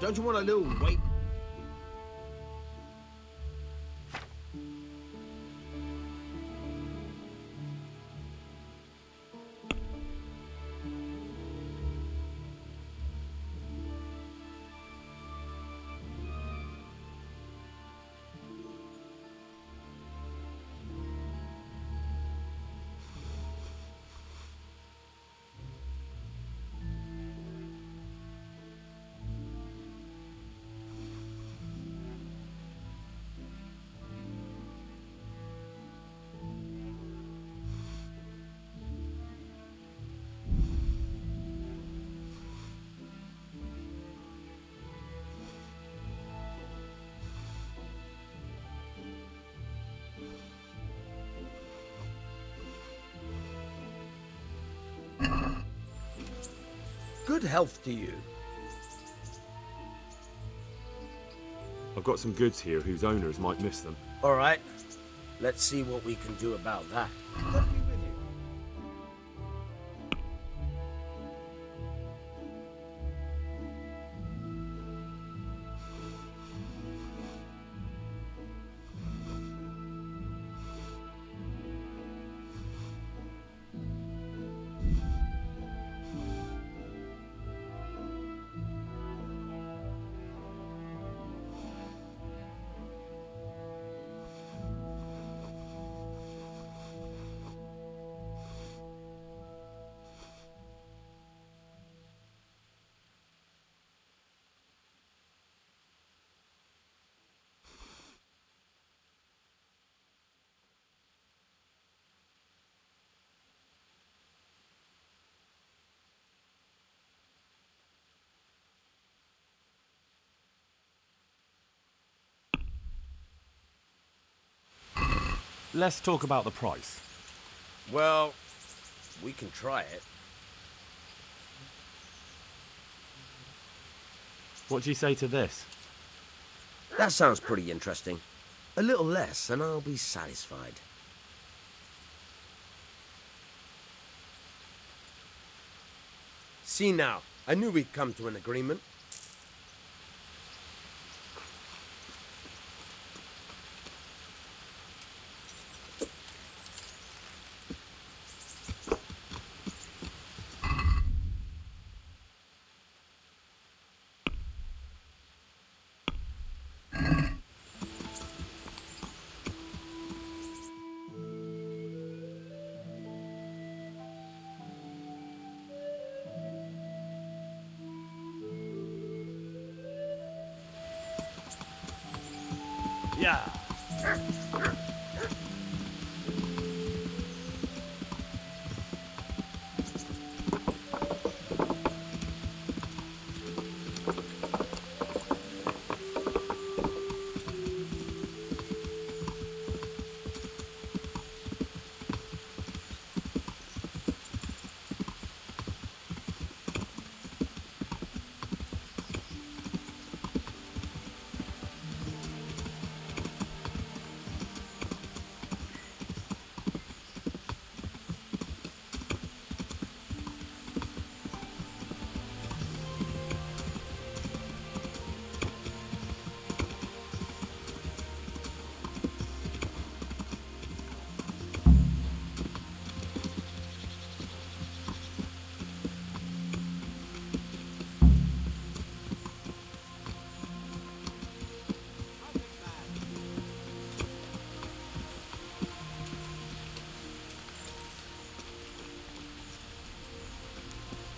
Don't you want a little wait? Good health to you. I've got some goods here whose owners might miss them. All right. Let's see what we can do about that. Let me with you. Let's talk about the price. Well, we can try it. What do you say to this? That sounds pretty interesting. A little less, and I'll be satisfied. See now, I knew we'd come to an agreement. Yeah.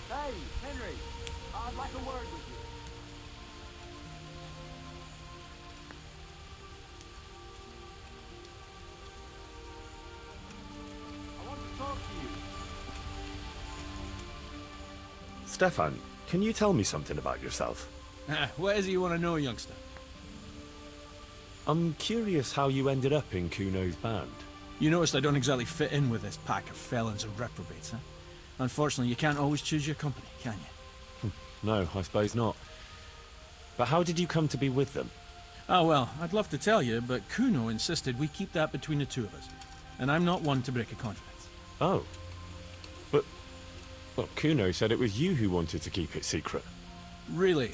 Hey, Henry, I'd like a word with you. I want to talk to you. Stefan, can you tell me something about yourself? What is it you want to know, youngster? I'm curious how you ended up in Kuno's band. You noticed I don't exactly fit in with this pack of felons and reprobates, huh? Unfortunately, you can't always choose your company, can you? No, I suppose not. But how did you come to be with them? Ah, well, I'd love to tell you, but Kuno insisted we keep that between the two of us. And I'm not one to break a confidence. Oh. But, well, Kuno said it was you who wanted to keep it secret. Really?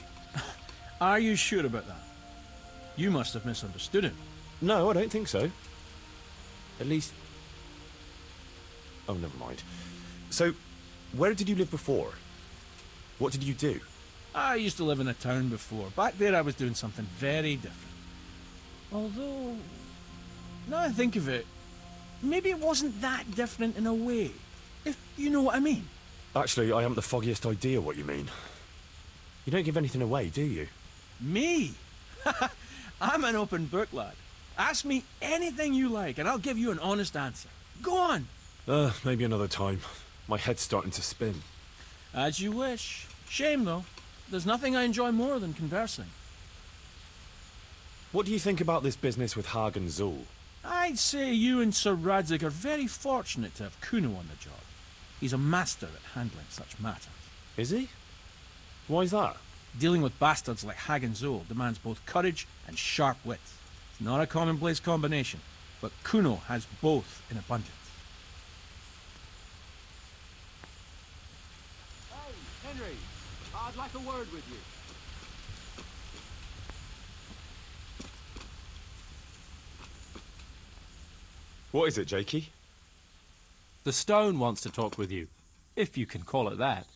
Are you sure about that? You must have misunderstood him. No, I don't think so. At least... Oh, never mind. So, where did you live before? What did you do? I used to live in a town before. Back there I was doing something very different. Although, now I think of it, maybe it wasn't that different in a way. If you know what I mean. Actually, I haven't the foggiest idea what you mean. You don't give anything away, do you? Me? I'm an open book, lad. Ask me anything you like, and I'll give you an honest answer. Go on. Maybe another time. My head's starting to spin. As you wish. Shame, though. There's nothing I enjoy more than conversing. What do you think about this business with Hagen Zul? I'd say you and Sir Radzig are very fortunate to have Kuno on the job. He's a master at handling such matters. Is he? Why's that? Dealing with bastards like Hagen Zul demands both courage and sharp wits. It's not a commonplace combination. but Kuno has both in abundance. Hey, Henry, I'd like a word with you. What is it, Jakey? The stone wants to talk with you, if you can call it that.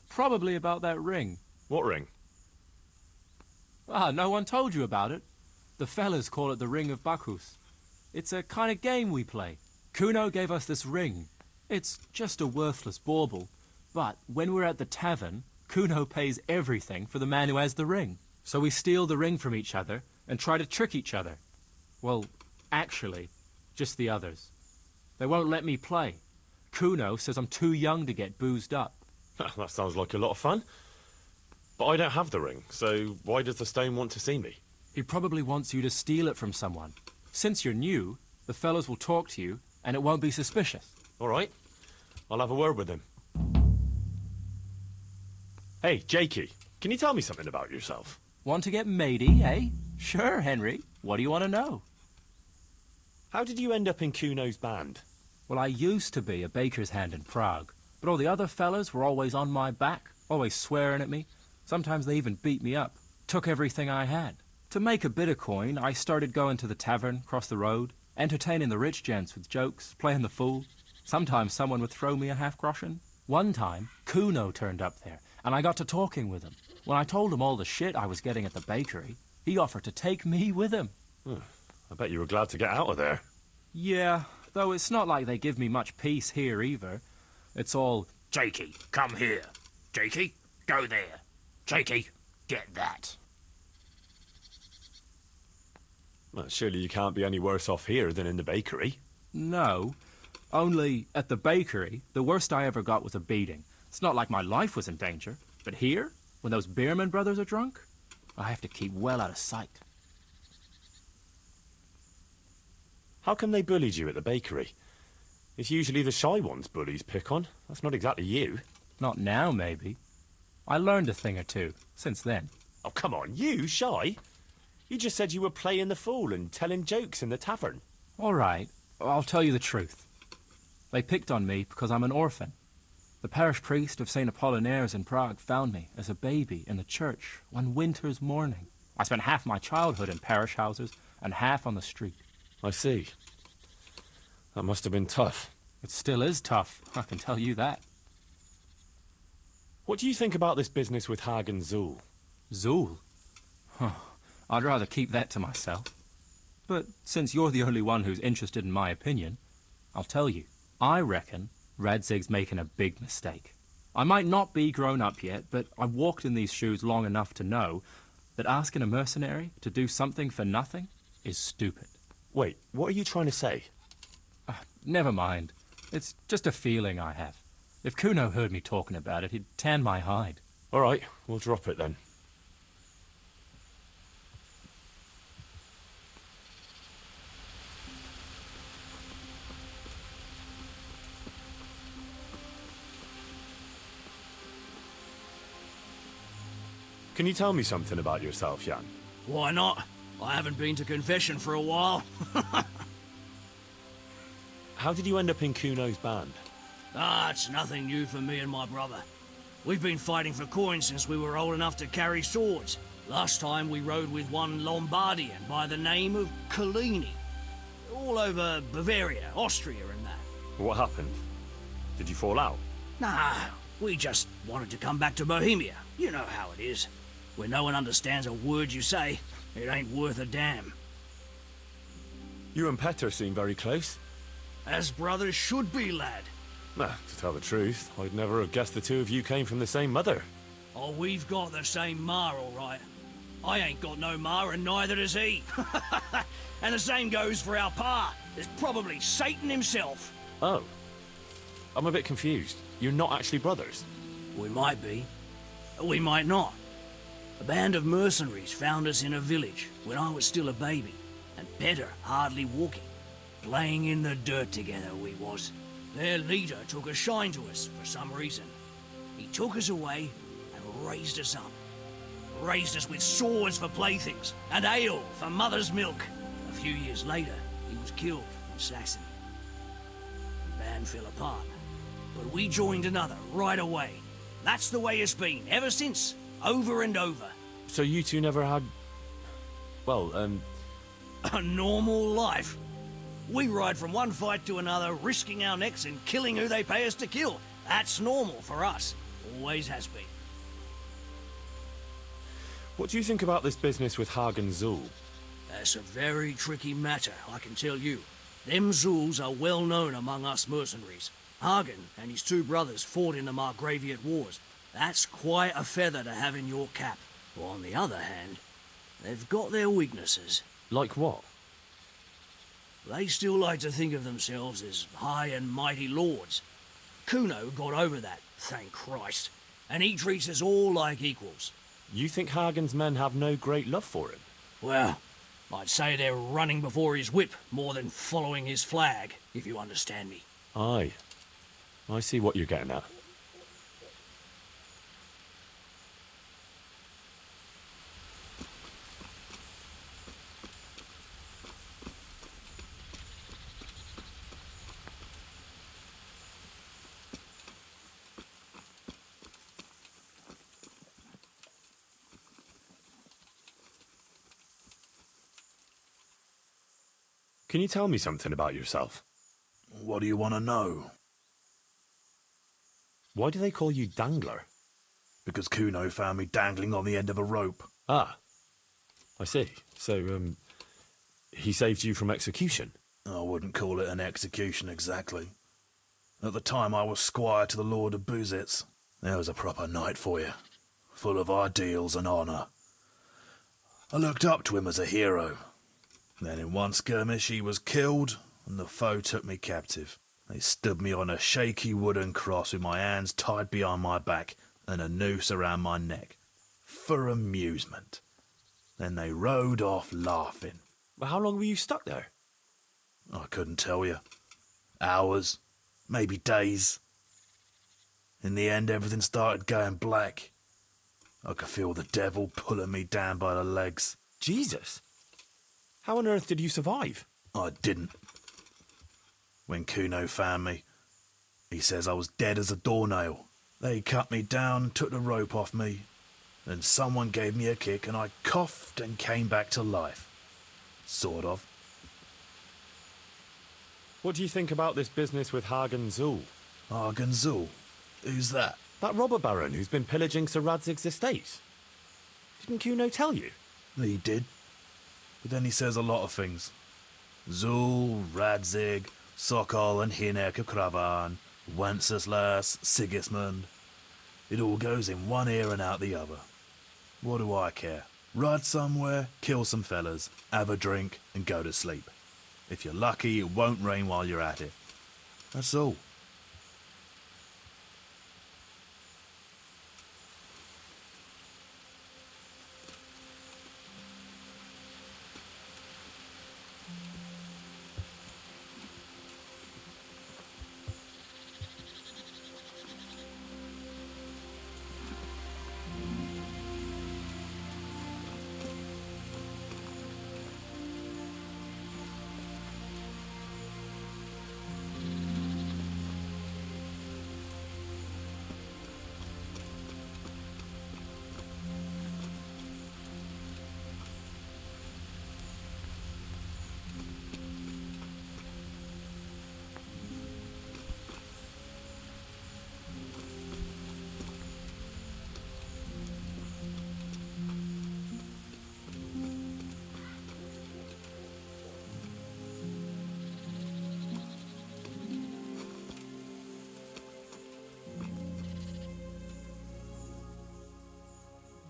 Probably about that ring. What ring? Ah, no one told you about it. The fellas call it the Ring of Bacchus. It's a kind of game we play. Kuno gave us this ring. It's just a worthless bauble. But when we're at the tavern, Kuno pays everything for the man who has the ring. So we steal the ring from each other and try to trick each other. Well, actually, just the others. They won't let me play. Kuno says I'm too young to get boozed up. That sounds like a lot of fun. But I don't have the ring, so why does the stone want to see me? He probably wants you to steal it from someone. Since you're new, the fellows will talk to you, and it won't be suspicious. All right. I'll have a word with him. Hey, Jakey, can you tell me something about yourself? Want to get matey, eh? Sure, Henry. What do you want to know? How did you end up in Kuno's band? Well, I used to be a baker's hand in Prague, but all the other fellas were always on my back, always swearing at me. Sometimes they even beat me up, took everything I had. To make a bit of coin, I started going to the tavern across the road, entertaining the rich gents with jokes, playing the fool. Sometimes someone would throw me a half-groschen. One time, Kuno turned up there, and I got to talking with him. When I told him all the shit I was getting at the bakery, he offered to take me with him. I bet you were glad to get out of there. Yeah, though it's not like they give me much peace here either. It's all, Jakey, come here. Jakey, go there. Jakey, get that. Well, surely you can't be any worse off here than in the bakery. no. Only, at the bakery, the worst I ever got was a beating. It's not like my life was in danger. But here, when those Beerman brothers are drunk, I have to keep well out of sight. How come they bullied you at the bakery? It's usually the shy ones bullies pick on. That's not exactly you. Not now, maybe. I learned a thing or two since then. Oh, come on, you shy? You just said you were playing the fool and telling jokes in the tavern. All right, I'll tell you the truth. They picked on me because I'm an orphan. The parish priest of St. Apollinaire's in Prague found me as a baby in the church one winter's morning. I spent half my childhood in parish houses and half on the street. I see. That must have been tough. It still is tough, I can tell you that. What do you think about this business with Hag and Zool? Zool? Huh. I'd rather keep that to myself. But since you're the only one who's interested in my opinion, I'll tell you. I reckon Radzig's making a big mistake. I might not be grown up yet, but I've walked in these shoes long enough to know that asking a mercenary to do something for nothing is stupid. Wait, what are you trying to say? Never mind. It's just a feeling I have. If Kuno heard me talking about it, he'd tan my hide. All right, we'll drop it then. Can you tell me something about yourself, Jan? Why not? I haven't been to confession for a while. How did you end up in Kuno's band? It's nothing new for me and my brother. We've been fighting for coin since we were old enough to carry swords. Last time we rode with one Lombardian by the name of Collini. All over Bavaria, Austria and that. What happened? Did you fall out? Nah, we just wanted to come back to Bohemia. You know how it is. When no one understands a word you say, it ain't worth a damn. You and Petr seem very close. As brothers should be, lad. Nah, to tell the truth, I'd never have guessed the two of you came from the same mother. Oh, we've got the same ma, all right. I ain't got no ma, and neither does he. And the same goes for our pa. It's probably Satan himself. Oh. I'm a bit confused. You're not actually brothers? We might be. We might not. A band of mercenaries found us in a village when I was still a baby, and Petr hardly walking. Playing in the dirt together we was. Their leader took a shine to us for some reason. He took us away and raised us up. Raised us with swords for playthings and ale for mother's milk. A few years later, he was killed. in Saxony. The band fell apart, but we joined another right away. That's the way it's been, ever since, over and over. So you two never had... well, A normal life. We ride from one fight to another, risking our necks and killing who they pay us to kill. That's normal for us. Always has been. what do you think about this business with Hagen Zul? That's a very tricky matter, I can tell you. Them Zuls are well known among us mercenaries. Hagen and his two brothers fought in the Margraviate Wars. That's quite a feather to have in your cap. But on the other hand, they've got their weaknesses. Like what? They still like to think of themselves as high and mighty lords. Kuno got over that, thank Christ, and he treats us all like equals. You think Hagen's men have no great love for him? Well, I'd say they're running before his whip more than following his flag, if you understand me. Aye. I see what you're getting at. Can you tell me something about yourself? What do you want to know? Why do they call you Dangler? Because Kuno found me dangling on the end of a rope. Ah, I see. So, he saved you from execution? I wouldn't call it an execution exactly. At the time I was squire to the Lord of Buzitz. There was a proper knight for you, full of ideals and honour. I looked up to him as a hero. Then in one skirmish he was killed, and the foe took me captive. They stood me on a shaky wooden cross with my hands tied behind my back and a noose around my neck. For amusement. Then they rode off laughing. But how long were you stuck there? I couldn't tell you. Hours, maybe days. In the end everything started going black. I could feel the devil pulling me down by the legs. Jesus! How on earth did you survive? I didn't. When Kuno found me, he says I was dead as a doornail. They cut me down, took the rope off me, and someone gave me a kick and I coughed and came back to life. Sort of. What do you think about this business with Hagen Zul? Hagen Zul? Who's that? That robber baron who's been pillaging Sir Radzig's estates. Didn't Kuno tell you? He did. But then he says a lot of things. Zul, Radzig, Sokol and Hinek of Kravan, Wenceslas, Sigismund. It all goes in one ear and out the other. What do I care? Ride somewhere, kill some fellas, have a drink and go to sleep. If you're lucky, it won't rain while you're at it. That's all.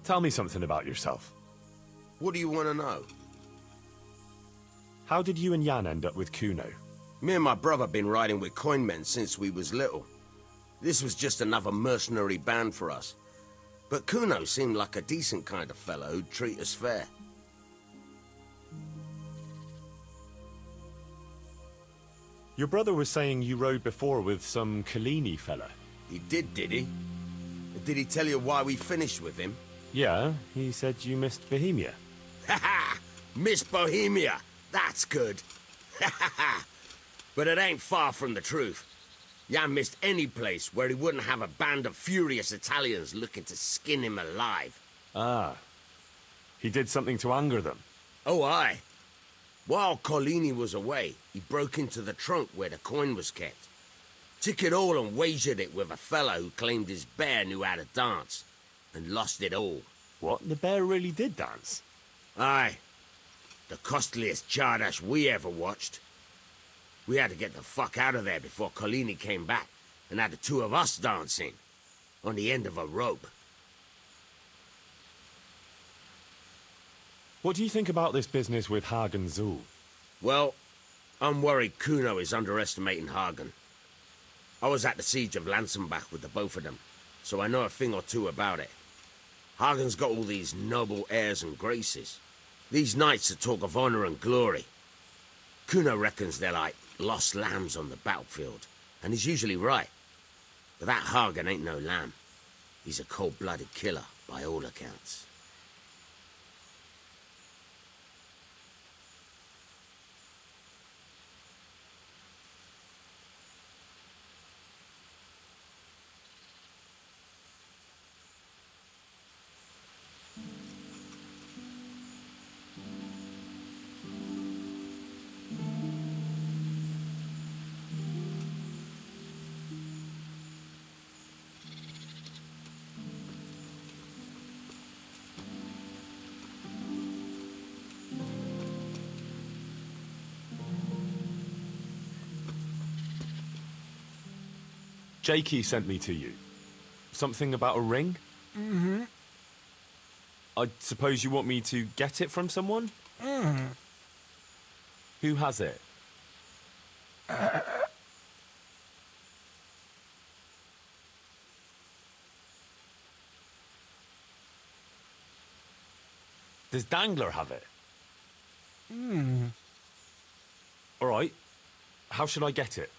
Tell me something about yourself. What do you want to know? How did you and Jan end up with Kuno? Me and my brother been riding with coinmen since we was little. This was just another mercenary band for us. But Kuno seemed like a decent kind of fellow who'd treat us fair. Your brother was saying you rode before with some Kalini fella. He did he? Did he tell you why we finished with him? Yeah, he said you missed Bohemia. Ha ha! Miss Bohemia! That's good! Ha ha ha! But it ain't far from the truth. Jan missed any place where he wouldn't have a band of furious Italians looking to skin him alive. Ah. He did something to anger them. Oh, aye. While Collini was away, he broke into the trunk where the coin was kept. Took it all and wagered it with a fellow who claimed his bear knew how to dance, and lost it all. What? The bear really did dance? Aye. The costliest Chardash we ever watched. We had to get the fuck out of there before Collini came back, and had the two of us dancing, on the end of a rope. What do you think about this business with Hagen Zul? Well, I'm worried Kuno is underestimating Hagen. I was at the siege of Lansenbach with the both of them, so I know a thing or two about it. Hagen's got all these noble airs and graces. These knights that talk of honor and glory. Kuno reckons they're like lost lambs on the battlefield, and he's usually right. But that Hagen ain't no lamb. He's a cold-blooded killer, by all accounts. Jakey sent me to you. Something about a ring? Mm-hmm. I suppose you want me to get it from someone? Mm-hmm. Who has it? Does Dangler have it? All right. How should I get it?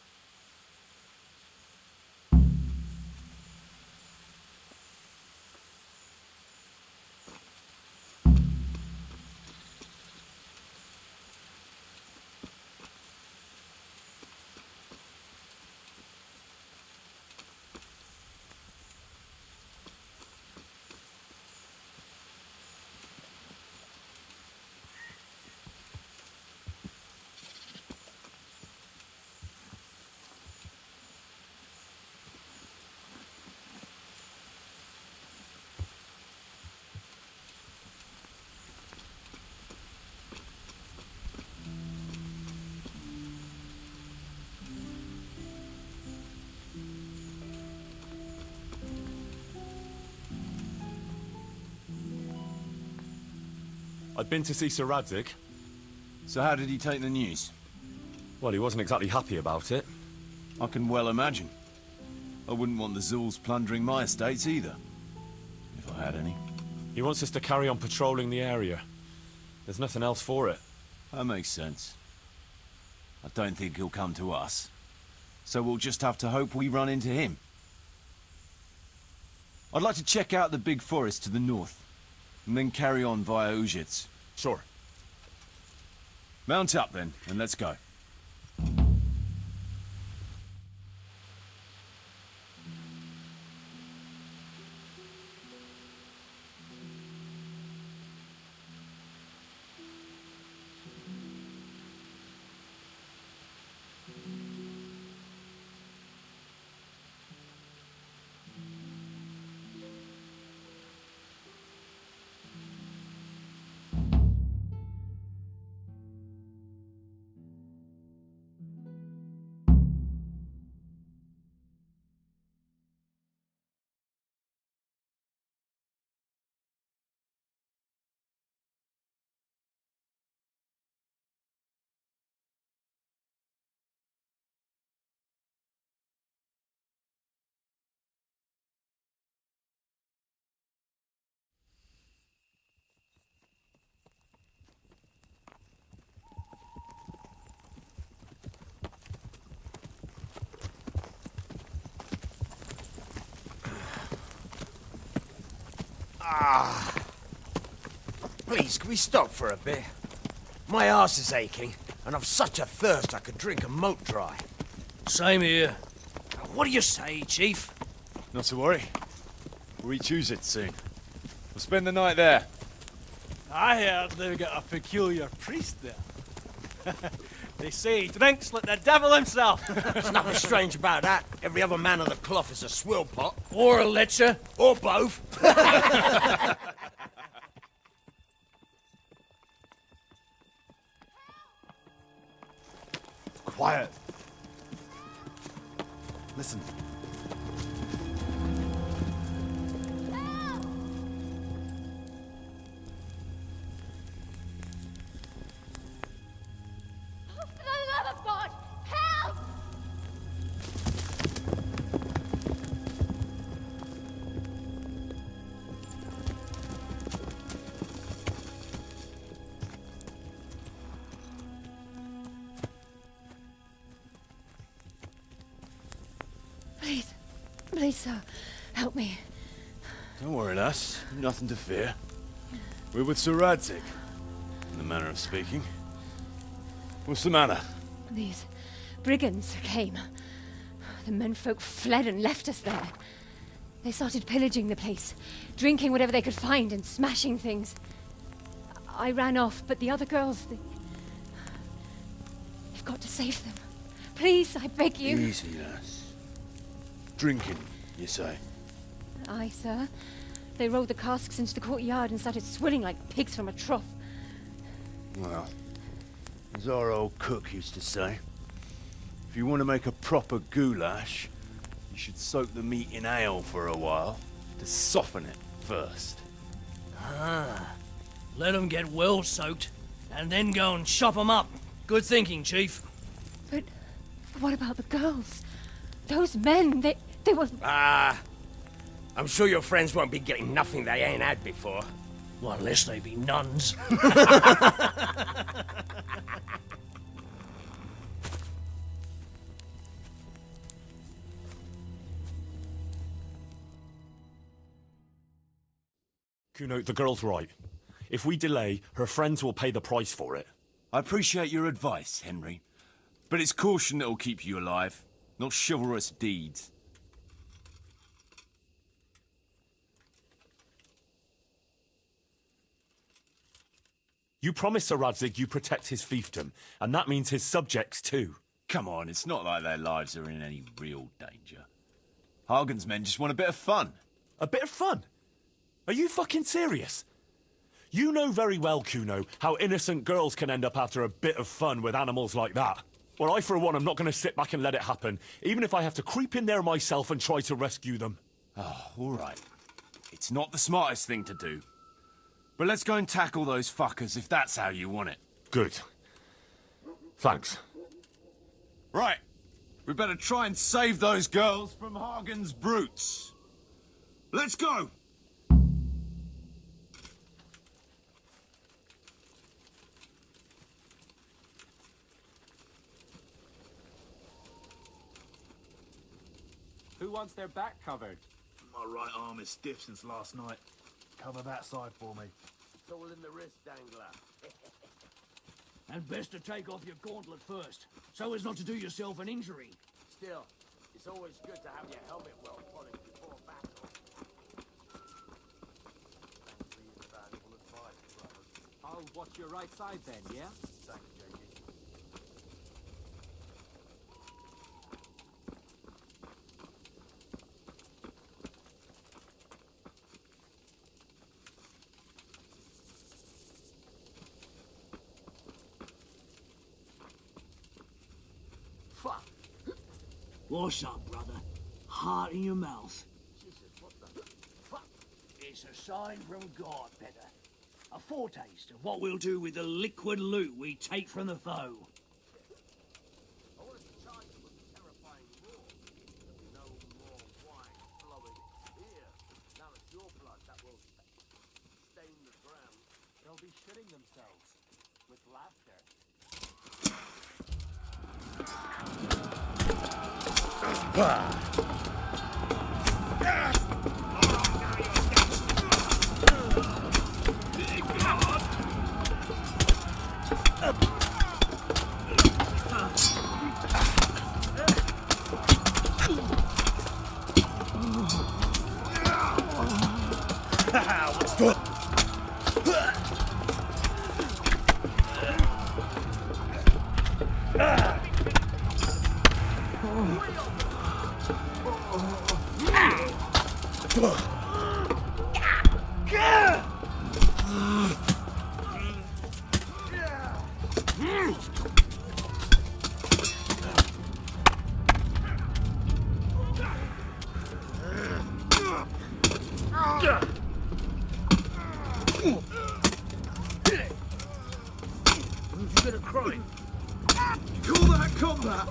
I'd been to see Sir Radzig. So how did he take the news? Well, he wasn't exactly happy about it. I can well imagine. I wouldn't want the Zuls plundering my estates either. If I had any. He wants us to carry on patrolling the area. There's nothing else for it. That makes sense. I don't think he'll come to us. So we'll just have to hope we run into him. I'd like to check out the big forest to the north, and then carry on via Ujits. Sure. Mount up then, and let's go. Please, can we stop for a bit? My arse is aching, and I've such a thirst I could drink a moat dry. Same here. What do you say, Chief? Not to worry. We choose it soon. We'll spend the night there. I heard they've got a peculiar priest there. They say he drinks like the devil himself. There's nothing strange about that. Every other man of the cloth is a swill pot. Or a lecher. Or both. Quiet. Listen. For the love of God, help! Please, please, sir, help me. Don't worry, lass. Nothing to fear. We're with Sir Radzig, in the manner of speaking. What's the matter? These brigands came. The menfolk fled and left us there. They started pillaging the place, drinking whatever they could find and smashing things. I ran off, but the other girls, you've got to save them. Please, I beg you. Easy, lass. Drinking, you say? Aye, sir. They rolled the casks into the courtyard and started swilling like pigs from a trough. Well, as our old cook used to say, if you want to make a proper goulash, you should soak the meat in ale for a while to soften it first. Ah, let them get well soaked, and then go and chop them up. Good thinking, Chief. But what about the girls? Those men, they were... I'm sure your friends won't be getting nothing they ain't had before. Well, unless they be nuns. Kuno, the girl's right. If we delay, her friends will pay the price for it. I appreciate your advice, Henry. But it's caution that'll keep you alive, not chivalrous deeds. You promised Sir Radzig you protect his fiefdom, and that means his subjects too. Come on, it's not like their lives are in any real danger. Hagen's men just want a bit of fun. A bit of fun? Are you fucking serious? You know very well, Kuno, how innocent girls can end up after a bit of fun with animals like that. Well, I, for one, am not going to sit back and let it happen, even if I have to creep in there myself and try to rescue them. Oh, all right. It's not the smartest thing to do. But let's go and tackle those fuckers if that's how you want it. Good. Thanks. Right. We better try and save those girls from Hagen's brutes. Let's go! Who wants their back covered? My right arm is stiff since last night. Cover that side for me. It's all in the wrist dangler. And best to take off your gauntlet first, so as not to do yourself an injury. Still, it's always good to have your helmet well polished before battle. Thanks for your valuable advice, brothers. I'll watch your right side then, yeah? Thanks, JG. Fuck. What's up, brother? Heart in your mouth. Jesus, what the fuck? It's a sign from God, Petter. A foretaste of what we'll do with the liquid loot we take from the foe. I wanted to charge you with a terrifying roar. No more wine flowing here. Now it's your blood that will stain the ground. They'll be shitting themselves with laughter. Who's gonna cry? Call that combat!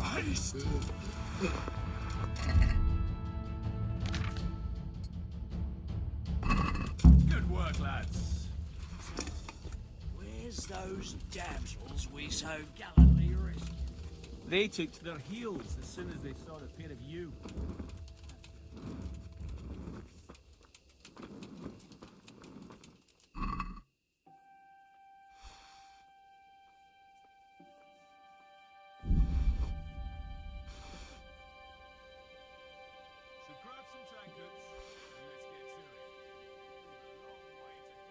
Good work, lads. Where's those damsels we so gallantly rescued? They took to their heels as soon as they saw the pair of you. So grab some tankards and let's get to it. We've a long way to go.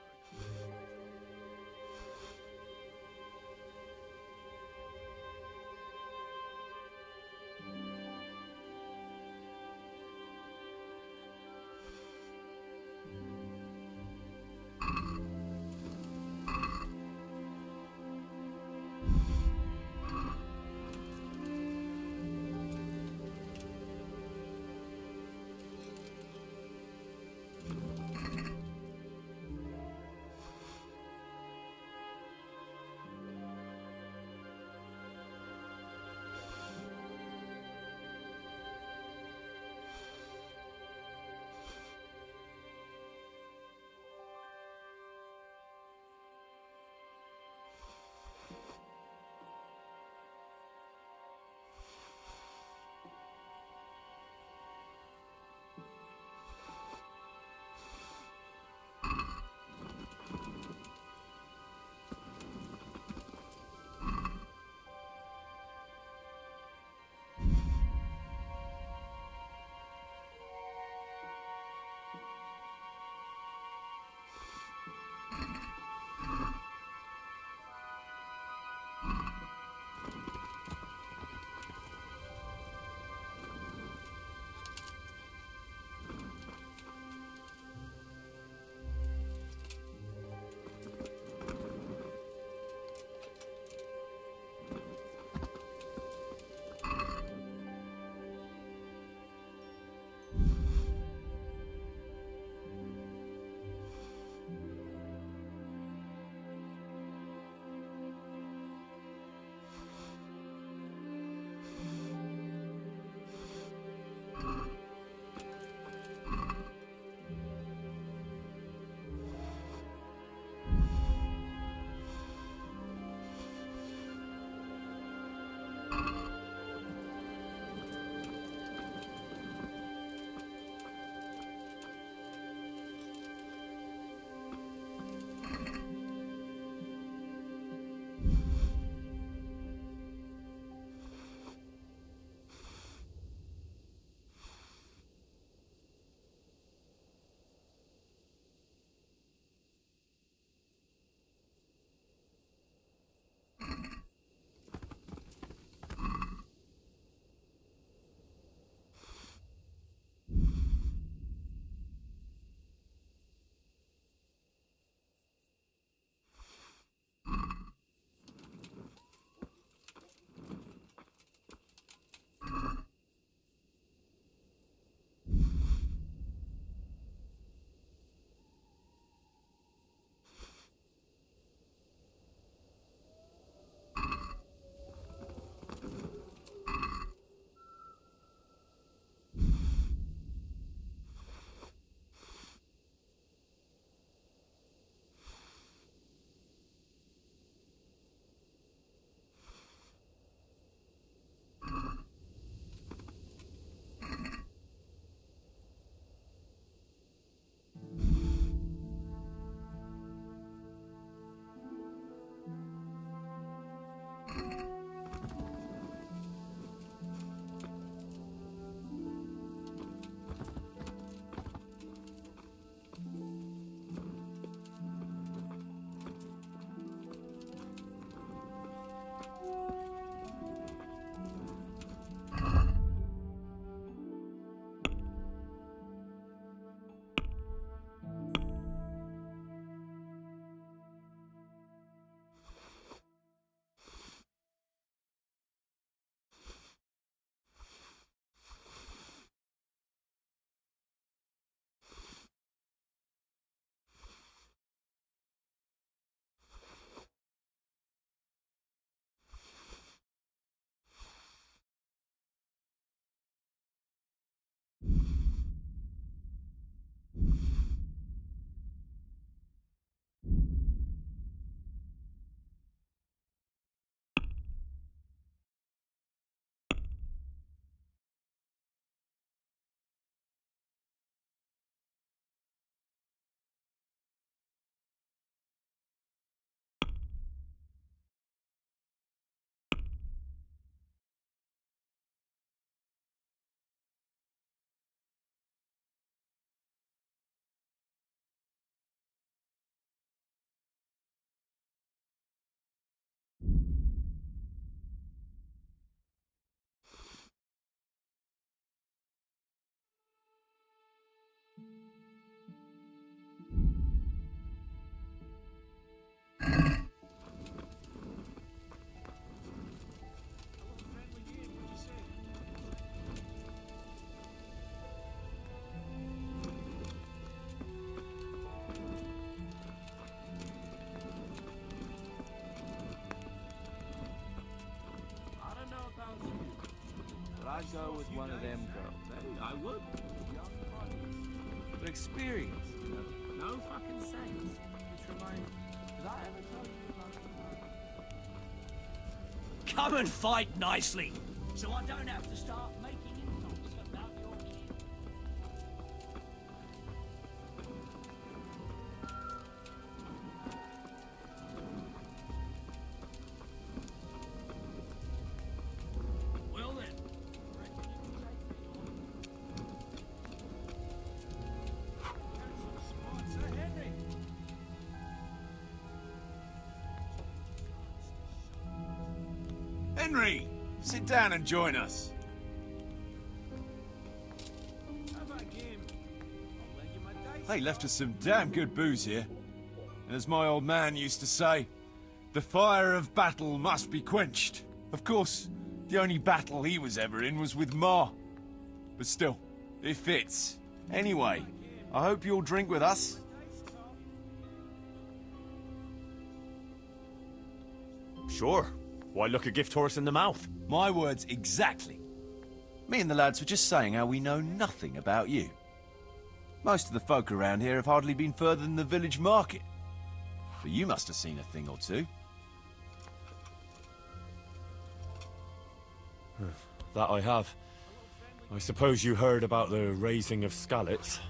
go with one of them girls, eh? I would. For experience. No fucking sense. Which reminds me, did I ever tell you about the... Come and fight nicely, so I don't have to start making insults about your kin. Well then, reckon you can take me on? Sir Henry. Henry, sit down and join us. They left us some damn good booze here. And as my old man used to say, the fire of battle must be quenched. Of course, the only battle he was ever in was with Ma. But still, it fits. Anyway, I hope you'll drink with us. Sure. Why look a gift horse in the mouth? My words exactly. Me and the lads were just saying how we know nothing about you. Most of the folk around here have hardly been further than the village market. But you must have seen a thing or two. That I have. I suppose you heard about the raising of Skalitz.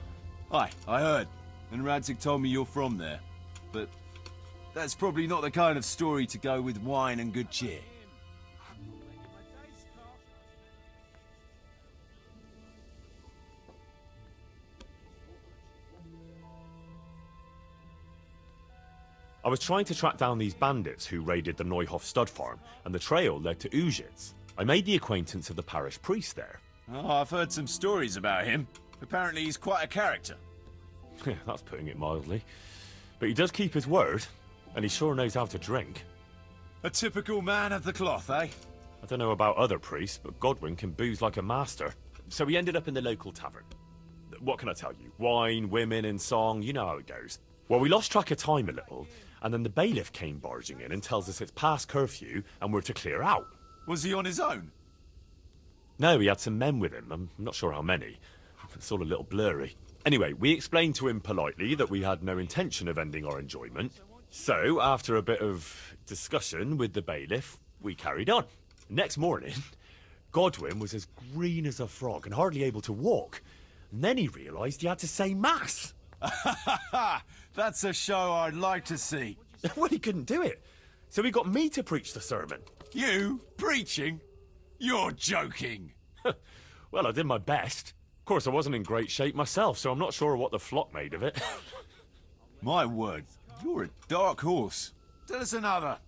Aye, I heard. And Radzig told me you're from there. But that's probably not the kind of story to go with wine and good cheer. I was trying to track down these bandits who raided the Neuhof stud farm, and the trail led to Ujitz. I made the acquaintance of the parish priest there. Oh, I've heard some stories about him. Apparently he's quite a character. That's putting it mildly. But he does keep his word, and he sure knows how to drink. A typical man of the cloth, eh? I don't know about other priests, but Godwin can booze like a master. So we ended up in the local tavern. What can I tell you? Wine, women, and song, you know how it goes. Well, we lost track of time a little, and then the bailiff came barging in and tells us it's past curfew and we're to clear out. Was he on his own? No, he had some men with him. I'm not sure how many. It's all a little blurry. Anyway, we explained to him politely that we had no intention of ending our enjoyment. So, after a bit of discussion with the bailiff, we carried on. Next morning, Godwin was as green as a frog and hardly able to walk. And then he realised he had to say mass. That's a show I'd like to see. Well, he couldn't do it. So he got me to preach the sermon. You? Preaching? You're joking. Well, I did my best. Of course, I wasn't in great shape myself, so I'm not sure what the flock made of it. My word, you're a dark horse. Tell us another.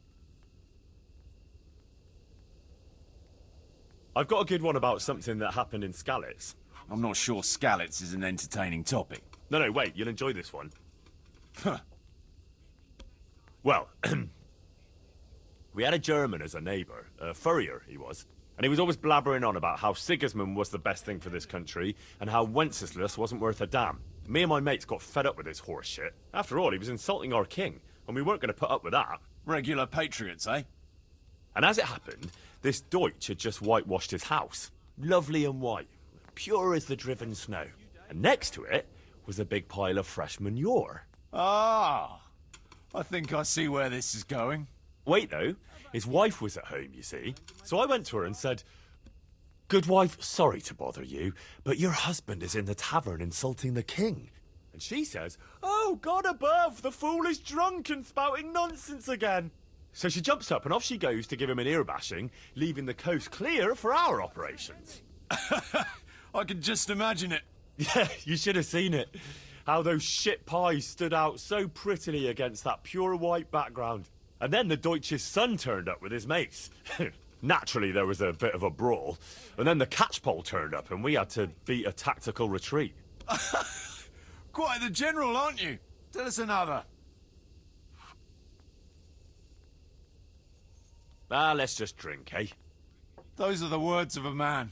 I've got a good one about something that happened in Skalitz. I'm not sure Skalitz is an entertaining topic. No, wait, you'll enjoy this one. Well, we had a German as a neighbour, a furrier he was, and he was always blabbering on about how Sigismund was the best thing for this country and how Wenceslas wasn't worth a damn. Me and my mates got fed up with his horse shit. After all, he was insulting our king, and we weren't going to put up with that. Regular patriots, eh? And as it happened, this Deutsch had just whitewashed his house. Lovely and white, pure as the driven snow. And next to it was a big pile of fresh manure. Ah, I think I see where this is going. Wait, though. His wife was at home, you see. So I went to her and said, "Good wife, sorry to bother you, but your husband is in the tavern insulting the king." And she says, "Oh, God above, the fool is drunk and spouting nonsense again." So she jumps up and off she goes to give him an ear bashing, leaving the coast clear for our operations. I can just imagine it. Yeah, you should have seen it. How those shit pies stood out so prettily against that pure white background. And then the Deutsch's son turned up with his mates. Naturally, there was a bit of a brawl. And then the catchpole turned up and we had to beat a tactical retreat. Quite the general, aren't you? Tell us another. Let's just drink, eh? Those are the words of a man.